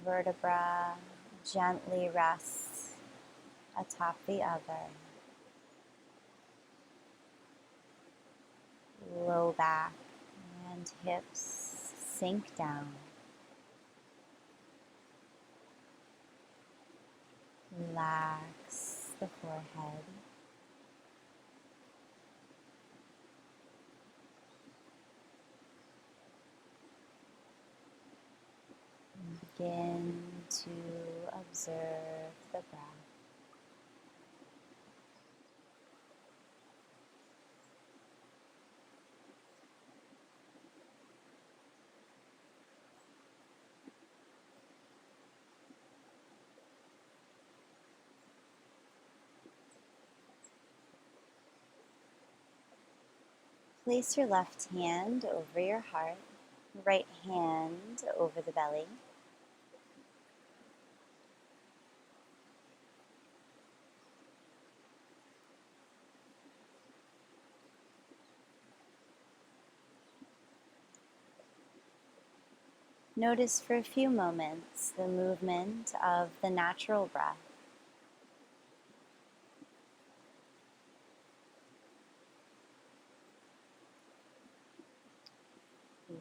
vertebra gently rests atop the other. Low back and hips sink down. Relax the forehead. And begin to observe the breath. Place your left hand over your heart, right hand over the belly. Notice for a few moments the movement of the natural breath.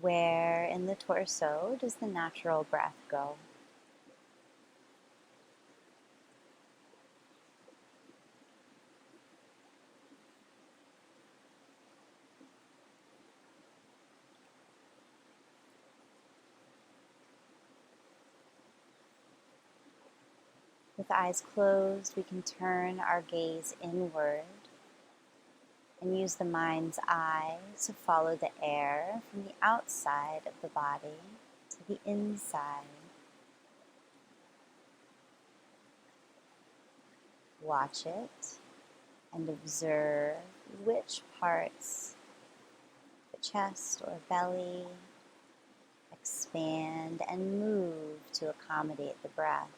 Where in the torso does the natural breath go? With eyes closed, we can turn our gaze inward and use the mind's eye to follow the air from the outside of the body to the inside. Watch it and observe which parts, the chest or belly, expand and move to accommodate the breath.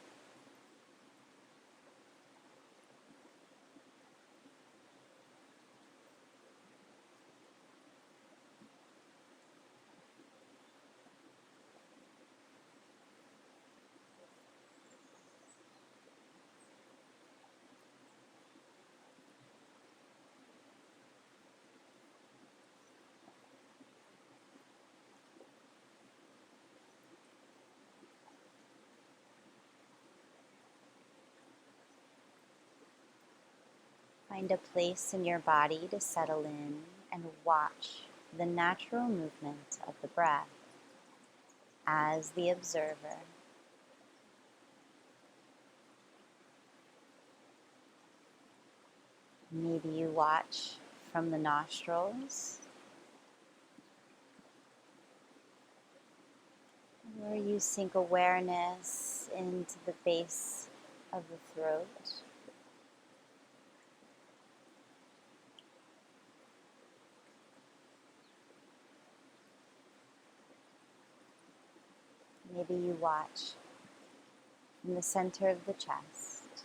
Find a place in your body to settle in and watch the natural movement of the breath as the observer. Maybe you watch from the nostrils, or you sink awareness into the base of the throat. Maybe you watch from the center of the chest,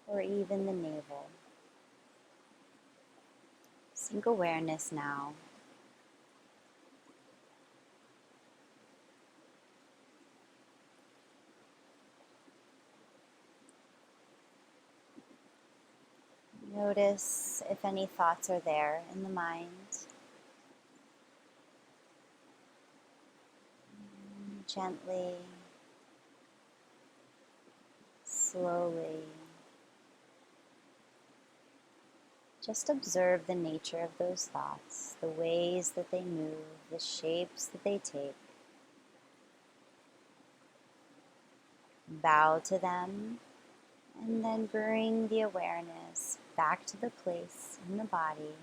or even the navel. Sink awareness now. Notice if any thoughts are there in the mind. Gently, slowly, just observe the nature of those thoughts, the ways that they move, the shapes that they take. Bow to them, and then bring the awareness back to the place in the body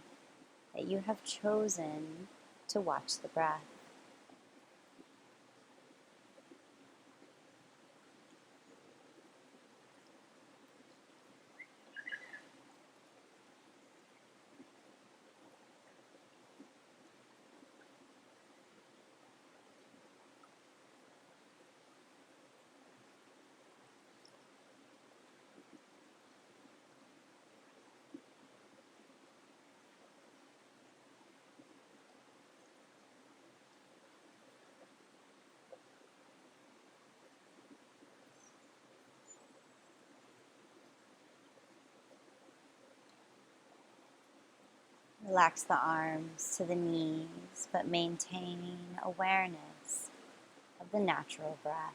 that you have chosen to watch the breath. Relax the arms to the knees, but maintain awareness of the natural breath.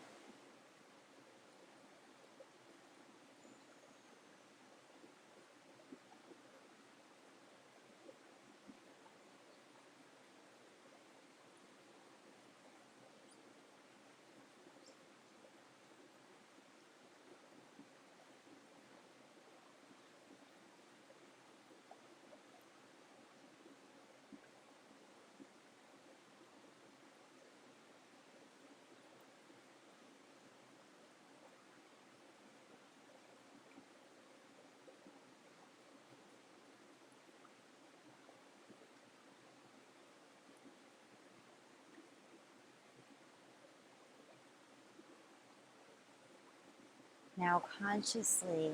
Now consciously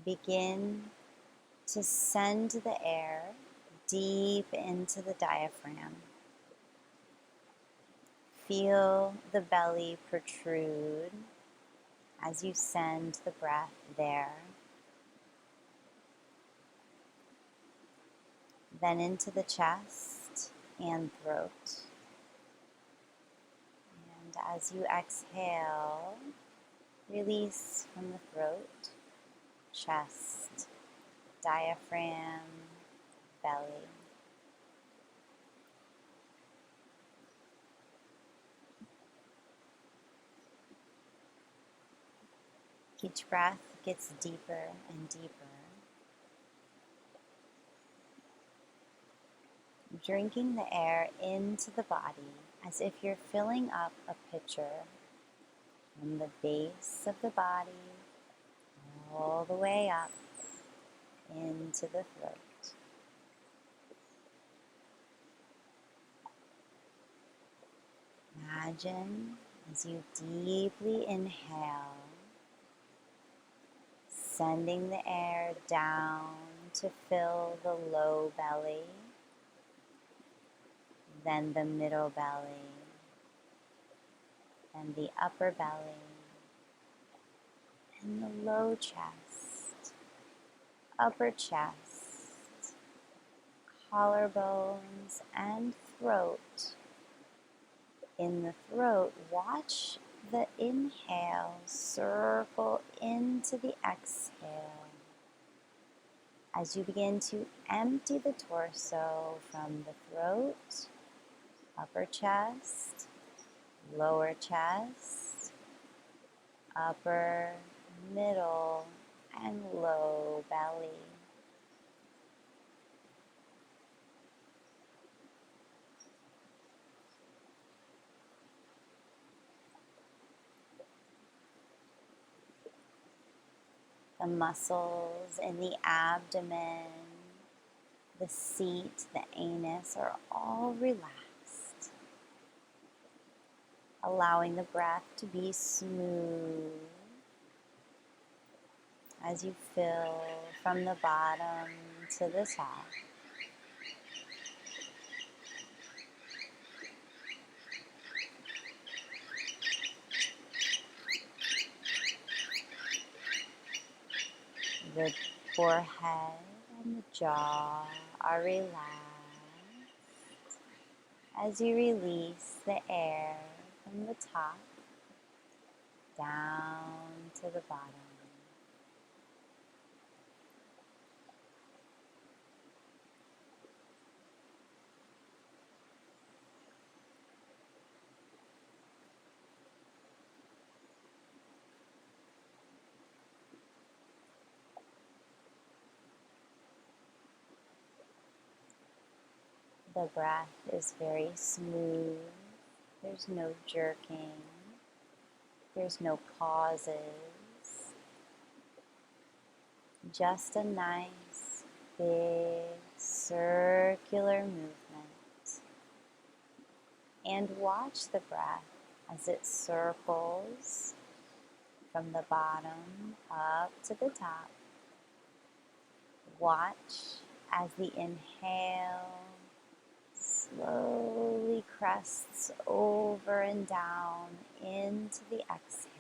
begin to send the air deep into the diaphragm. Feel the belly protrude as you send the breath there. Then into the chest and throat. And as you exhale, release from the throat, chest, diaphragm, belly. Each breath gets deeper and deeper. Drinking the air into the body as if you're filling up a pitcher from the base of the body all the way up into the throat. Imagine as you deeply inhale, sending the air down to fill the low belly, then the middle belly, and the upper belly, and the low chest, upper chest, collarbones, and throat. In the throat, watch the inhale circle into the exhale as you begin to empty the torso from the throat, upper chest, lower chest, upper, middle, and low belly. The muscles in the abdomen, the seat, the anus are all relaxed, allowing the breath to be smooth as you fill from the bottom to the top. The forehead and the jaw are relaxed as you release the air from the top down to the bottom. The breath is very smooth. There's no jerking. There's no pauses. Just a nice, big, circular movement. And watch the breath as it circles from the bottom up to the top. Watch as the inhale slowly crests over and down into the exhale.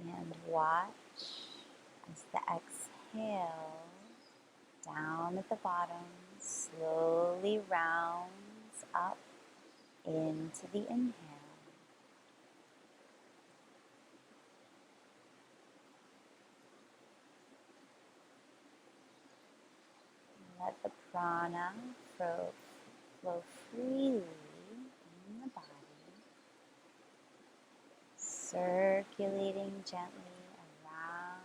And watch as the exhale down at the bottom slowly rounds up into the inhale. Let the prana flow freely in the body, circulating gently around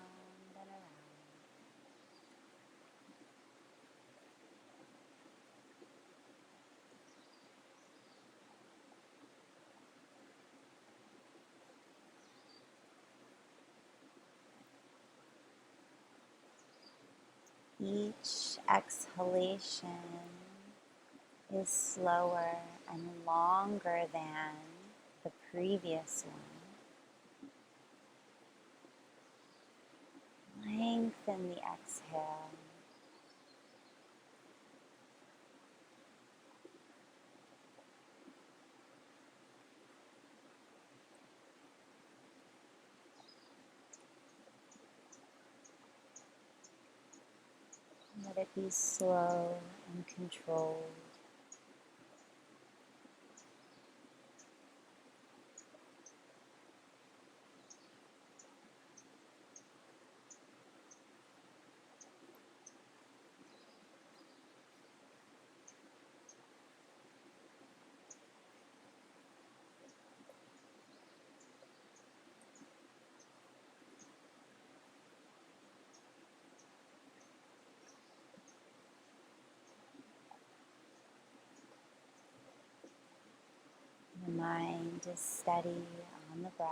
and around. Each exhalation is slower and longer than the previous one. Lengthen the exhale. Let it be slow and controlled. mind is steady on the breath.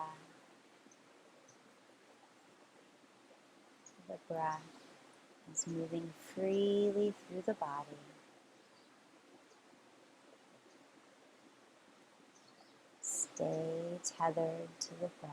The breath is moving freely through the body. Stay tethered to the breath.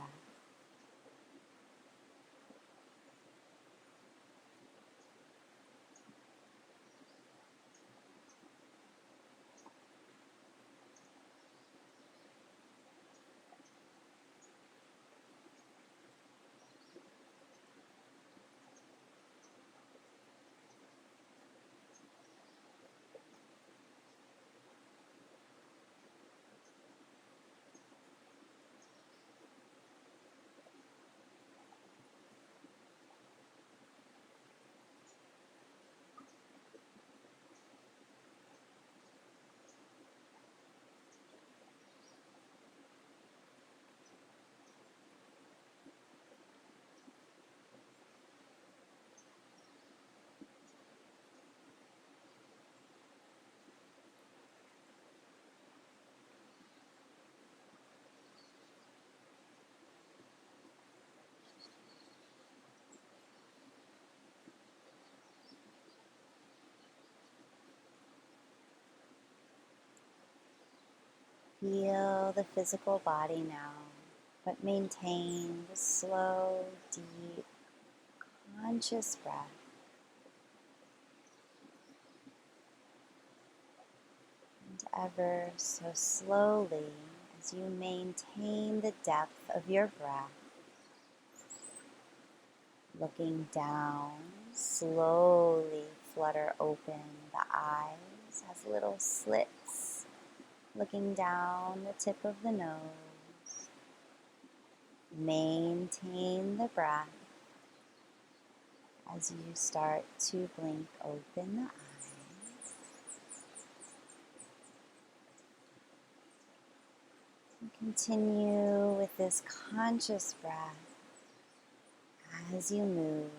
Feel the physical body now, but maintain the slow, deep, conscious breath. And ever so slowly, as you maintain the depth of your breath, looking down, slowly flutter open the eyes as little slits, looking down the tip of the nose. Maintain the breath as you start to blink open the eyes. And continue with this conscious breath as you move.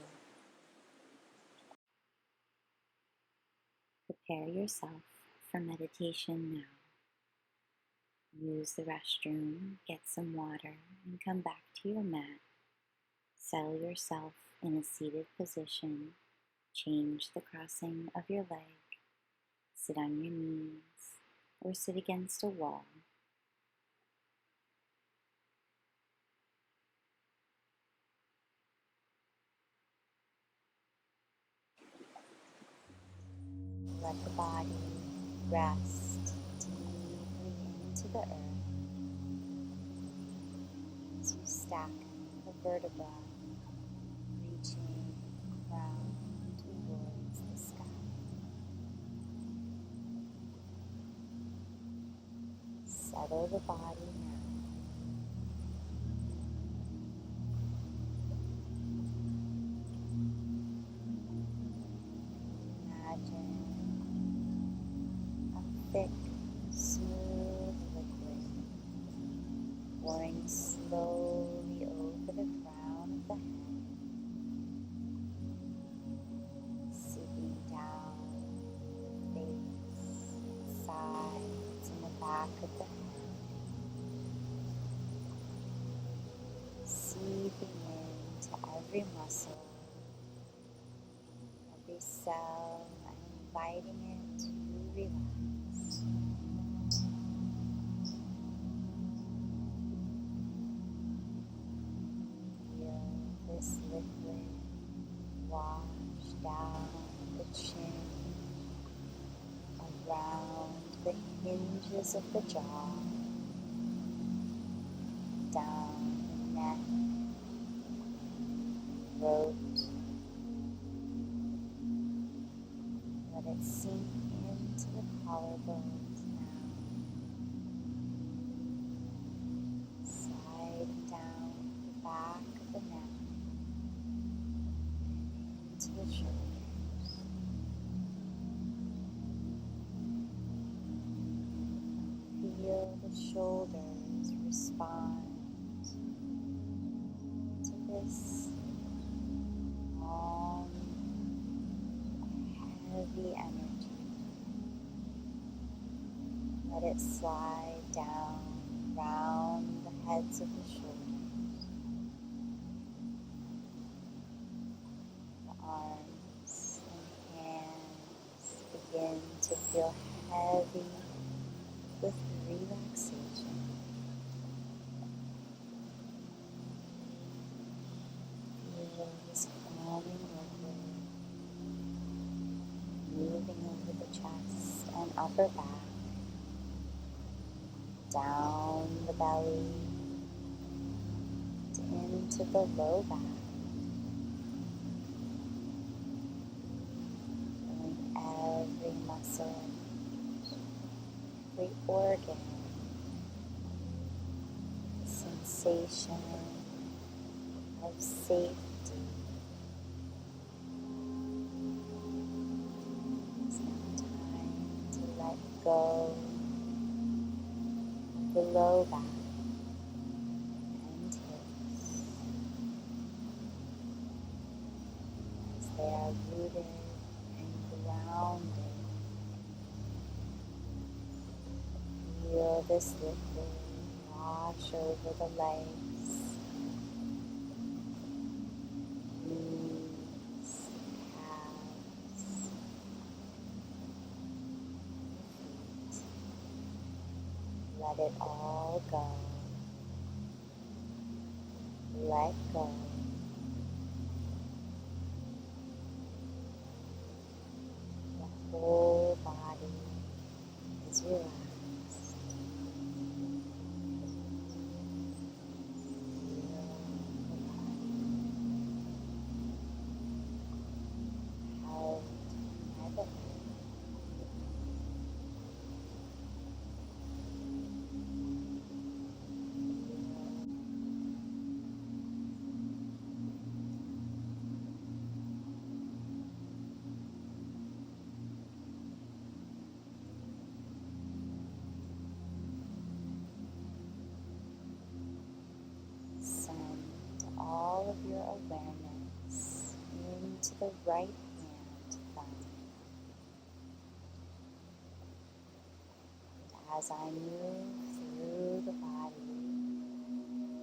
Prepare yourself for meditation now. Use the restroom, get some water, and come back to your mat. Settle yourself in a seated position. Change the crossing of your leg. Sit on your knees or sit against a wall. Let the body rest deeply into the earth as you stack the vertebra, reaching the crown towards the sky. Settle the body now. Imagine a thick, smooth liquid pouring slowly over the crown of the head, seeping down the face, sides, and the back of the head, seeping into every muscle, every cell, and inviting it to relax. Feel this liquid wash down the chin, around the hinges of the jaw, down the neck, throat. Let it sink into the collarbones now, slide down the back of the neck, into the shoulders. Feel the shoulders respond to this calm, heavy energy. Let it slide down around the heads of the shoulders, the arms and hands begin to feel heavy with relaxation. Feel this calming liquid moving over the chest and upper back, down the belly, into the low back, feeling every muscle, every organ, the sensation of safety. It's now time to let go of the low back and hips as they are rooted and grounded. Feel this liquid wash over the legs, knees, calves, feet. Let it all go. Let go. The whole body is relaxed. Send all of your awareness into the right hand thumb. And as I move through the body,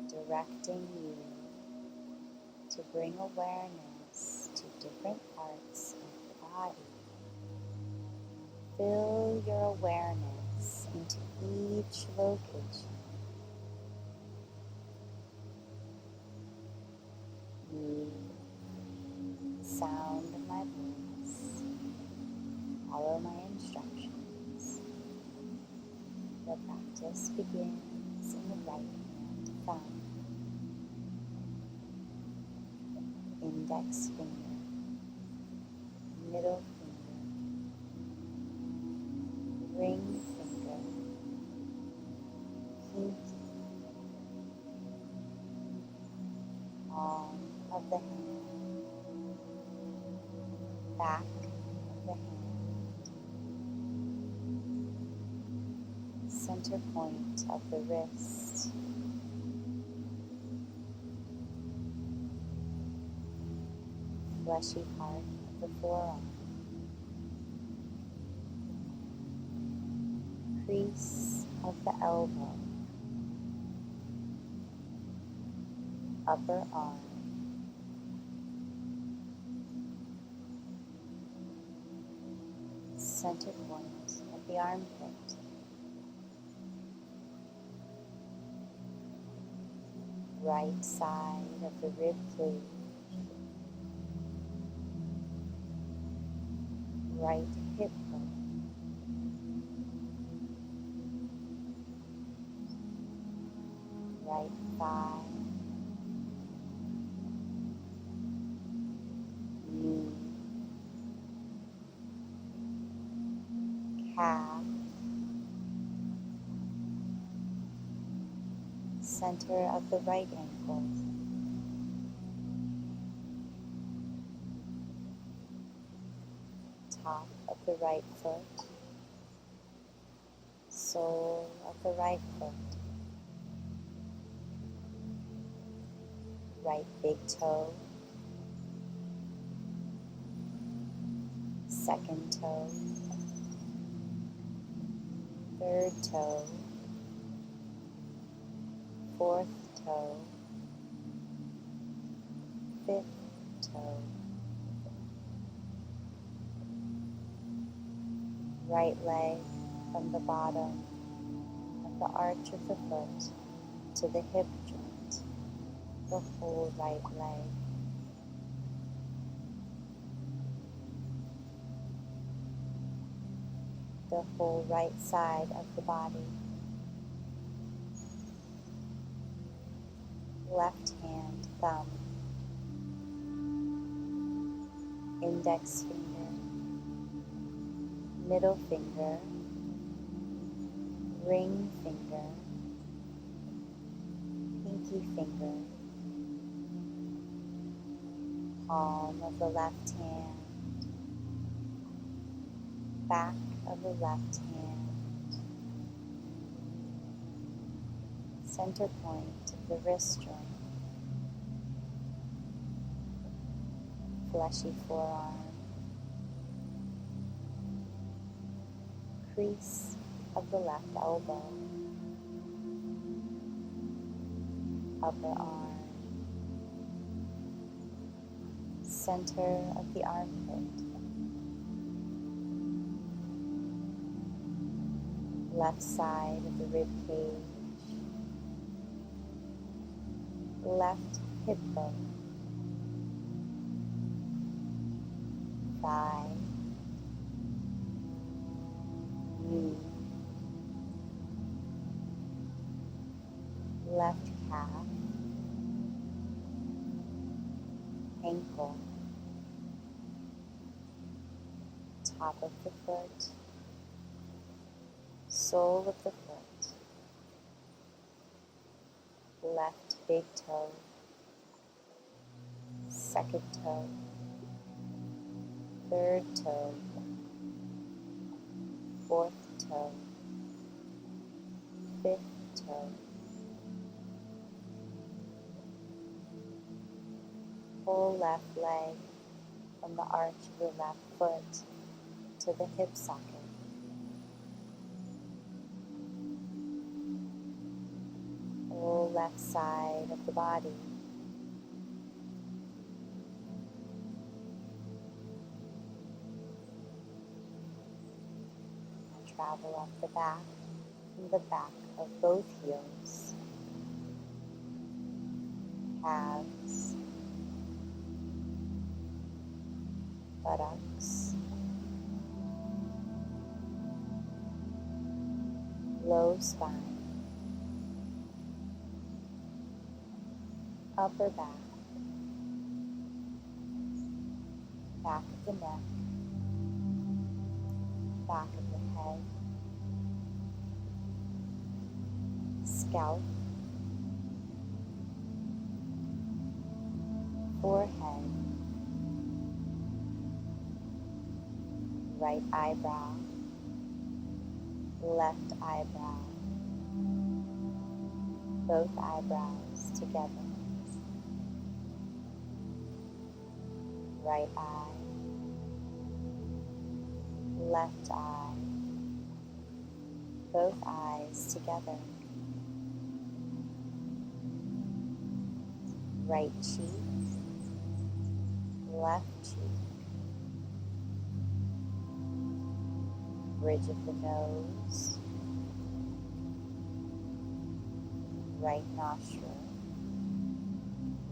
directing you to bring awareness to different parts of the body, fill your awareness into each location. Sound of my voice. Follow my instructions. The practice begins in the right hand thumb. Index finger, middle finger, ring finger, pinky, palm of the hand, back of the hand, center point of the wrist, fleshy part of the forearm, crease of the elbow, upper arm, center point of the armpit, right side of the rib cage, right hip bone, right thigh, knee, calf, center of the right ankle, top of the right foot, sole of the right foot, right big toe, second toe, third toe, fourth toe, fifth toe, right leg from the bottom of the arch of the foot to the hip joint, the whole right leg. The whole right side of the body. Left hand, thumb, index finger, middle finger, ring finger, pinky finger, palm of the left hand, back of the left hand, center point of the wrist joint, fleshy forearm, crease of the left elbow, upper arm, center of the armpit, left side of the rib cage, left hip bone, thigh, knee, left calf, ankle, top of the foot, sole of the foot, left big toe, second toe, third toe, fourth toe, fifth toe, whole left leg from the arch of the left foot to the hip socket. Whole left side of the body. And travel up the back from the back of both heels, calves, buttocks, low spine, upper back, back of the neck, back of the head, scalp, forehead, right eyebrow, left eyebrow, both eyebrows together, right eye, left eye, both eyes together, right cheek, left cheek, bridge of the nose, right nostril,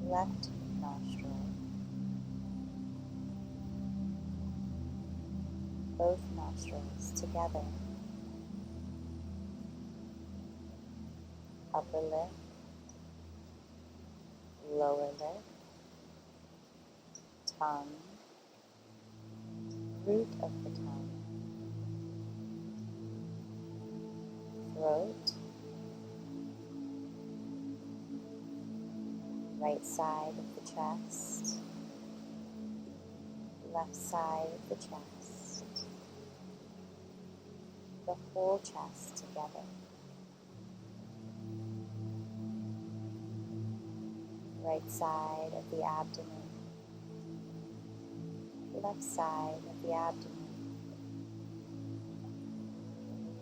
left nostril, both nostrils together, upper lip, lower lip, tongue, root of the tongue, throat, right side of the chest, left side of the chest, the whole chest together, right side of the abdomen, left side of the abdomen,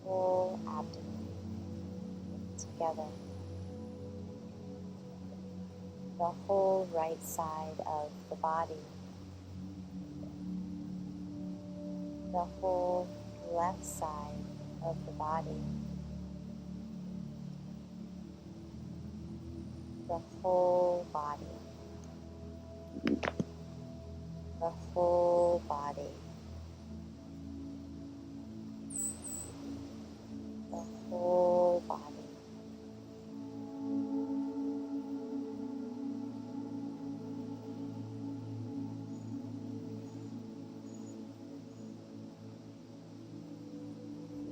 whole abdomen together, the whole right side of the body, the whole left side of the body, the whole body, the whole body, the whole body.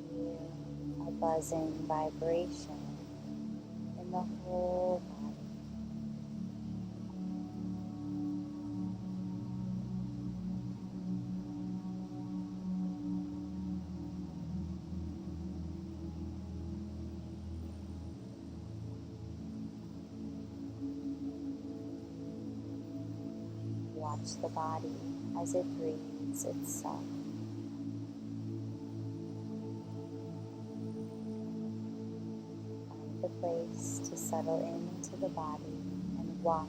Feel a buzzing vibration in the whole body. Watch the body as it breathes itself. Find a place to settle into the body and watch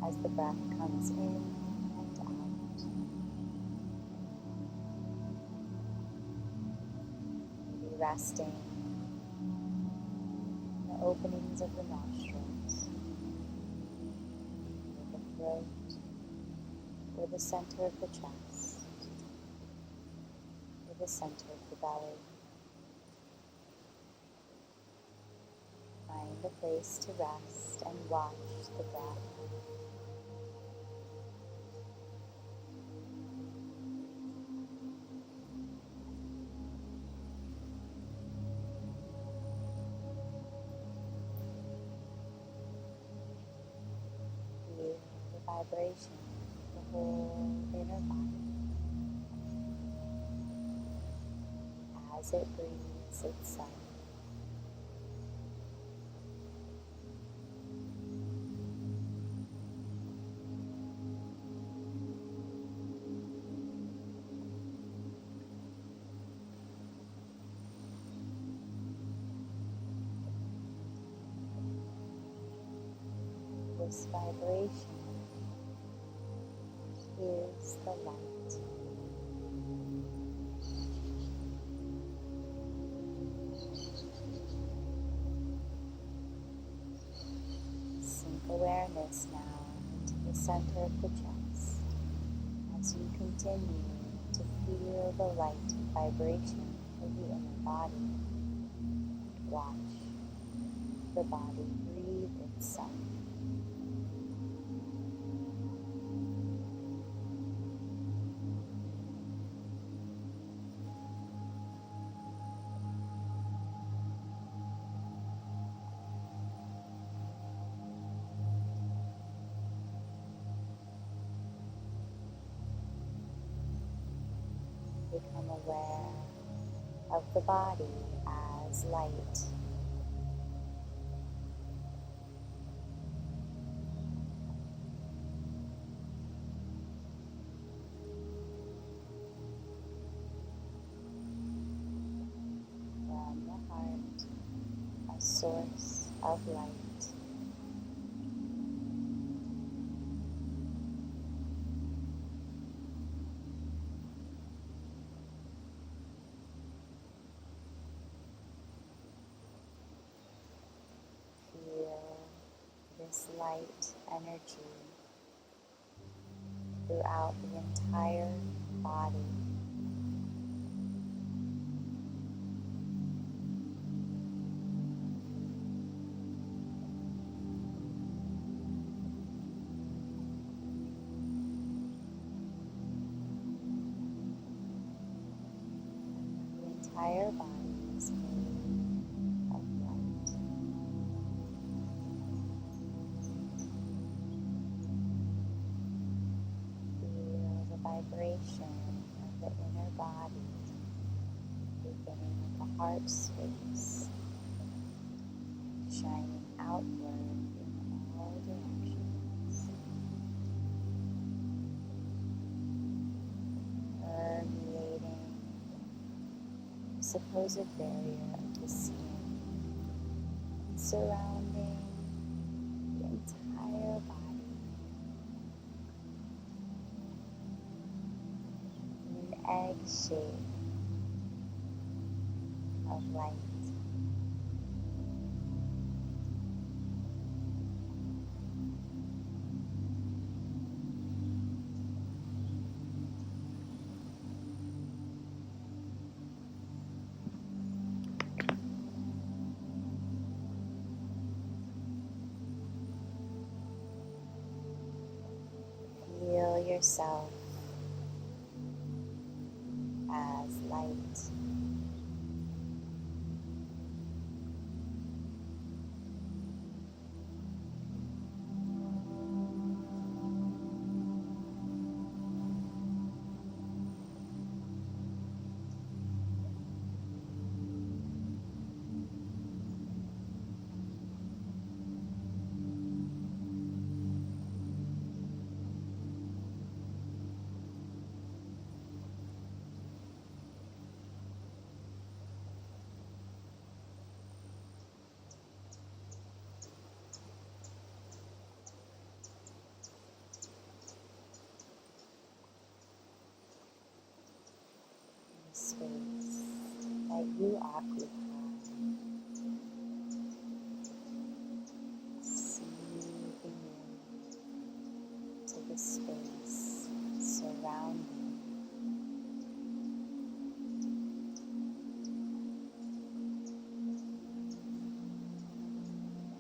as the breath comes in and out. Maybe resting in the openings of the nostrils, or the throat, or the center of the chest, or the center of the belly. Find a place to rest and watch the breath. Feel the vibration of the whole inner body as it breathes itself. This vibration is the light. Sink awareness now into the center of the chest as you continue to feel the light vibration of the inner body. Watch the body breathe itself. Become aware of the body as light. From the heart, a source of light. This light energy throughout the entire body. The entire body is made of light. Vibration of the inner body, beginning at the heart space, shining outward in all directions, permeating the supposed barrier of the skin, surrounding the entire shape of light. Feel yourself as light. Space that you occupy, seeping into the space surrounding.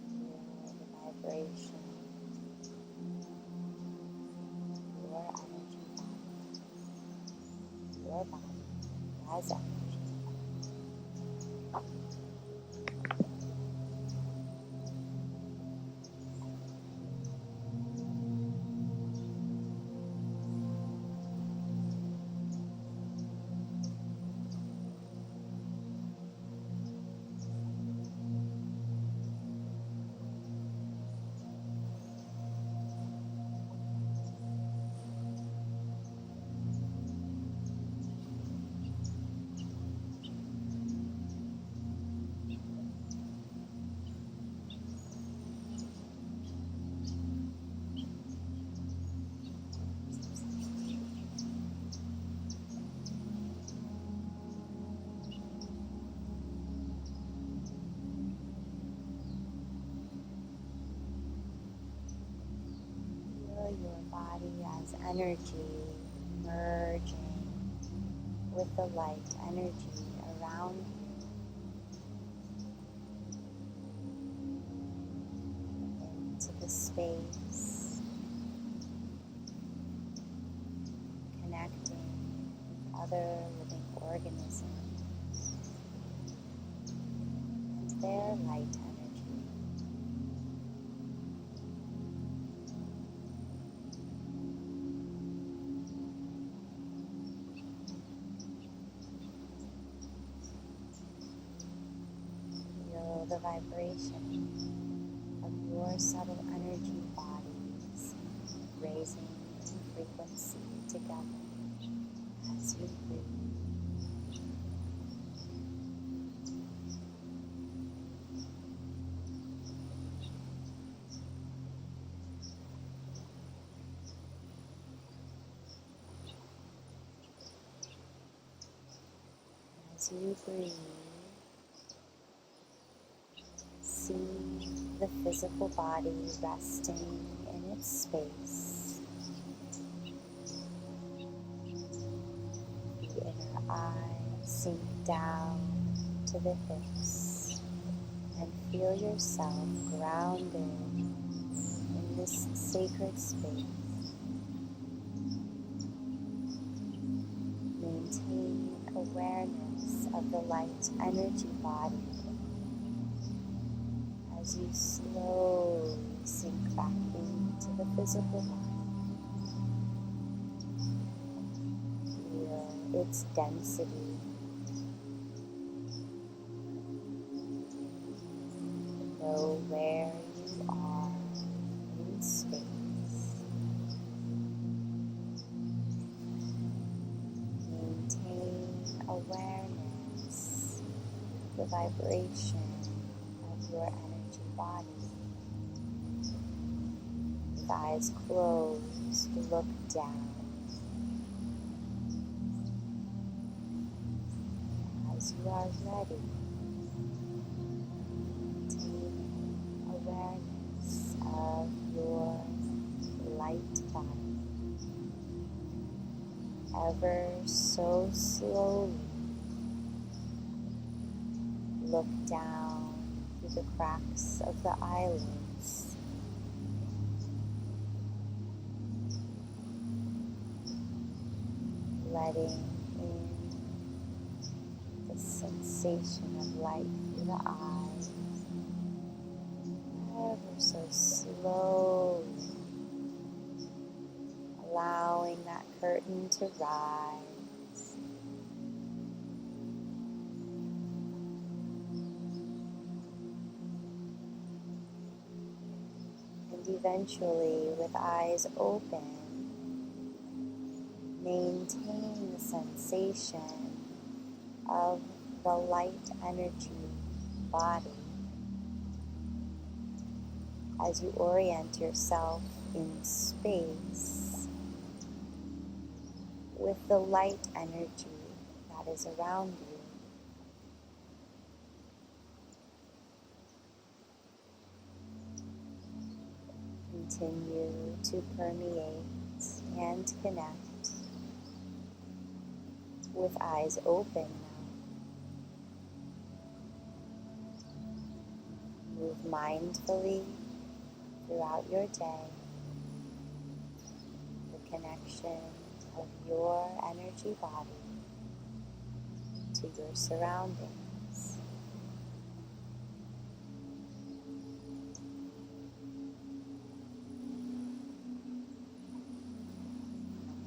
Feel the vibration, your energy body, your body as energy. Your body as energy merging with the light energy around you into the space, connecting with other living organisms and their light energy. The vibration of your subtle energy bodies raising in frequency together as you breathe. As you breathe, see the physical body resting in its space. The inner eye sink down to the hips and feel yourself grounded in this sacred space. Maintain awareness of the light energy body as you slowly sink back into the physical body. Feel its density. Know where you are in space. Maintain awareness of the vibration of your energy body. With eyes closed, look down. you are ready, take awareness of your light body. Ever so slowly, look down through the cracks of the eyelids. Letting in the sensation of light through the eyes. Ever so slowly, allowing that curtain to rise. And eventually, with eyes open, maintain the sensation of the light energy body as you orient yourself in space with the light energy that is around you. Continue to permeate and connect with eyes open now. Move mindfully throughout your day, the connection of your energy body to your surroundings.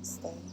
Stay.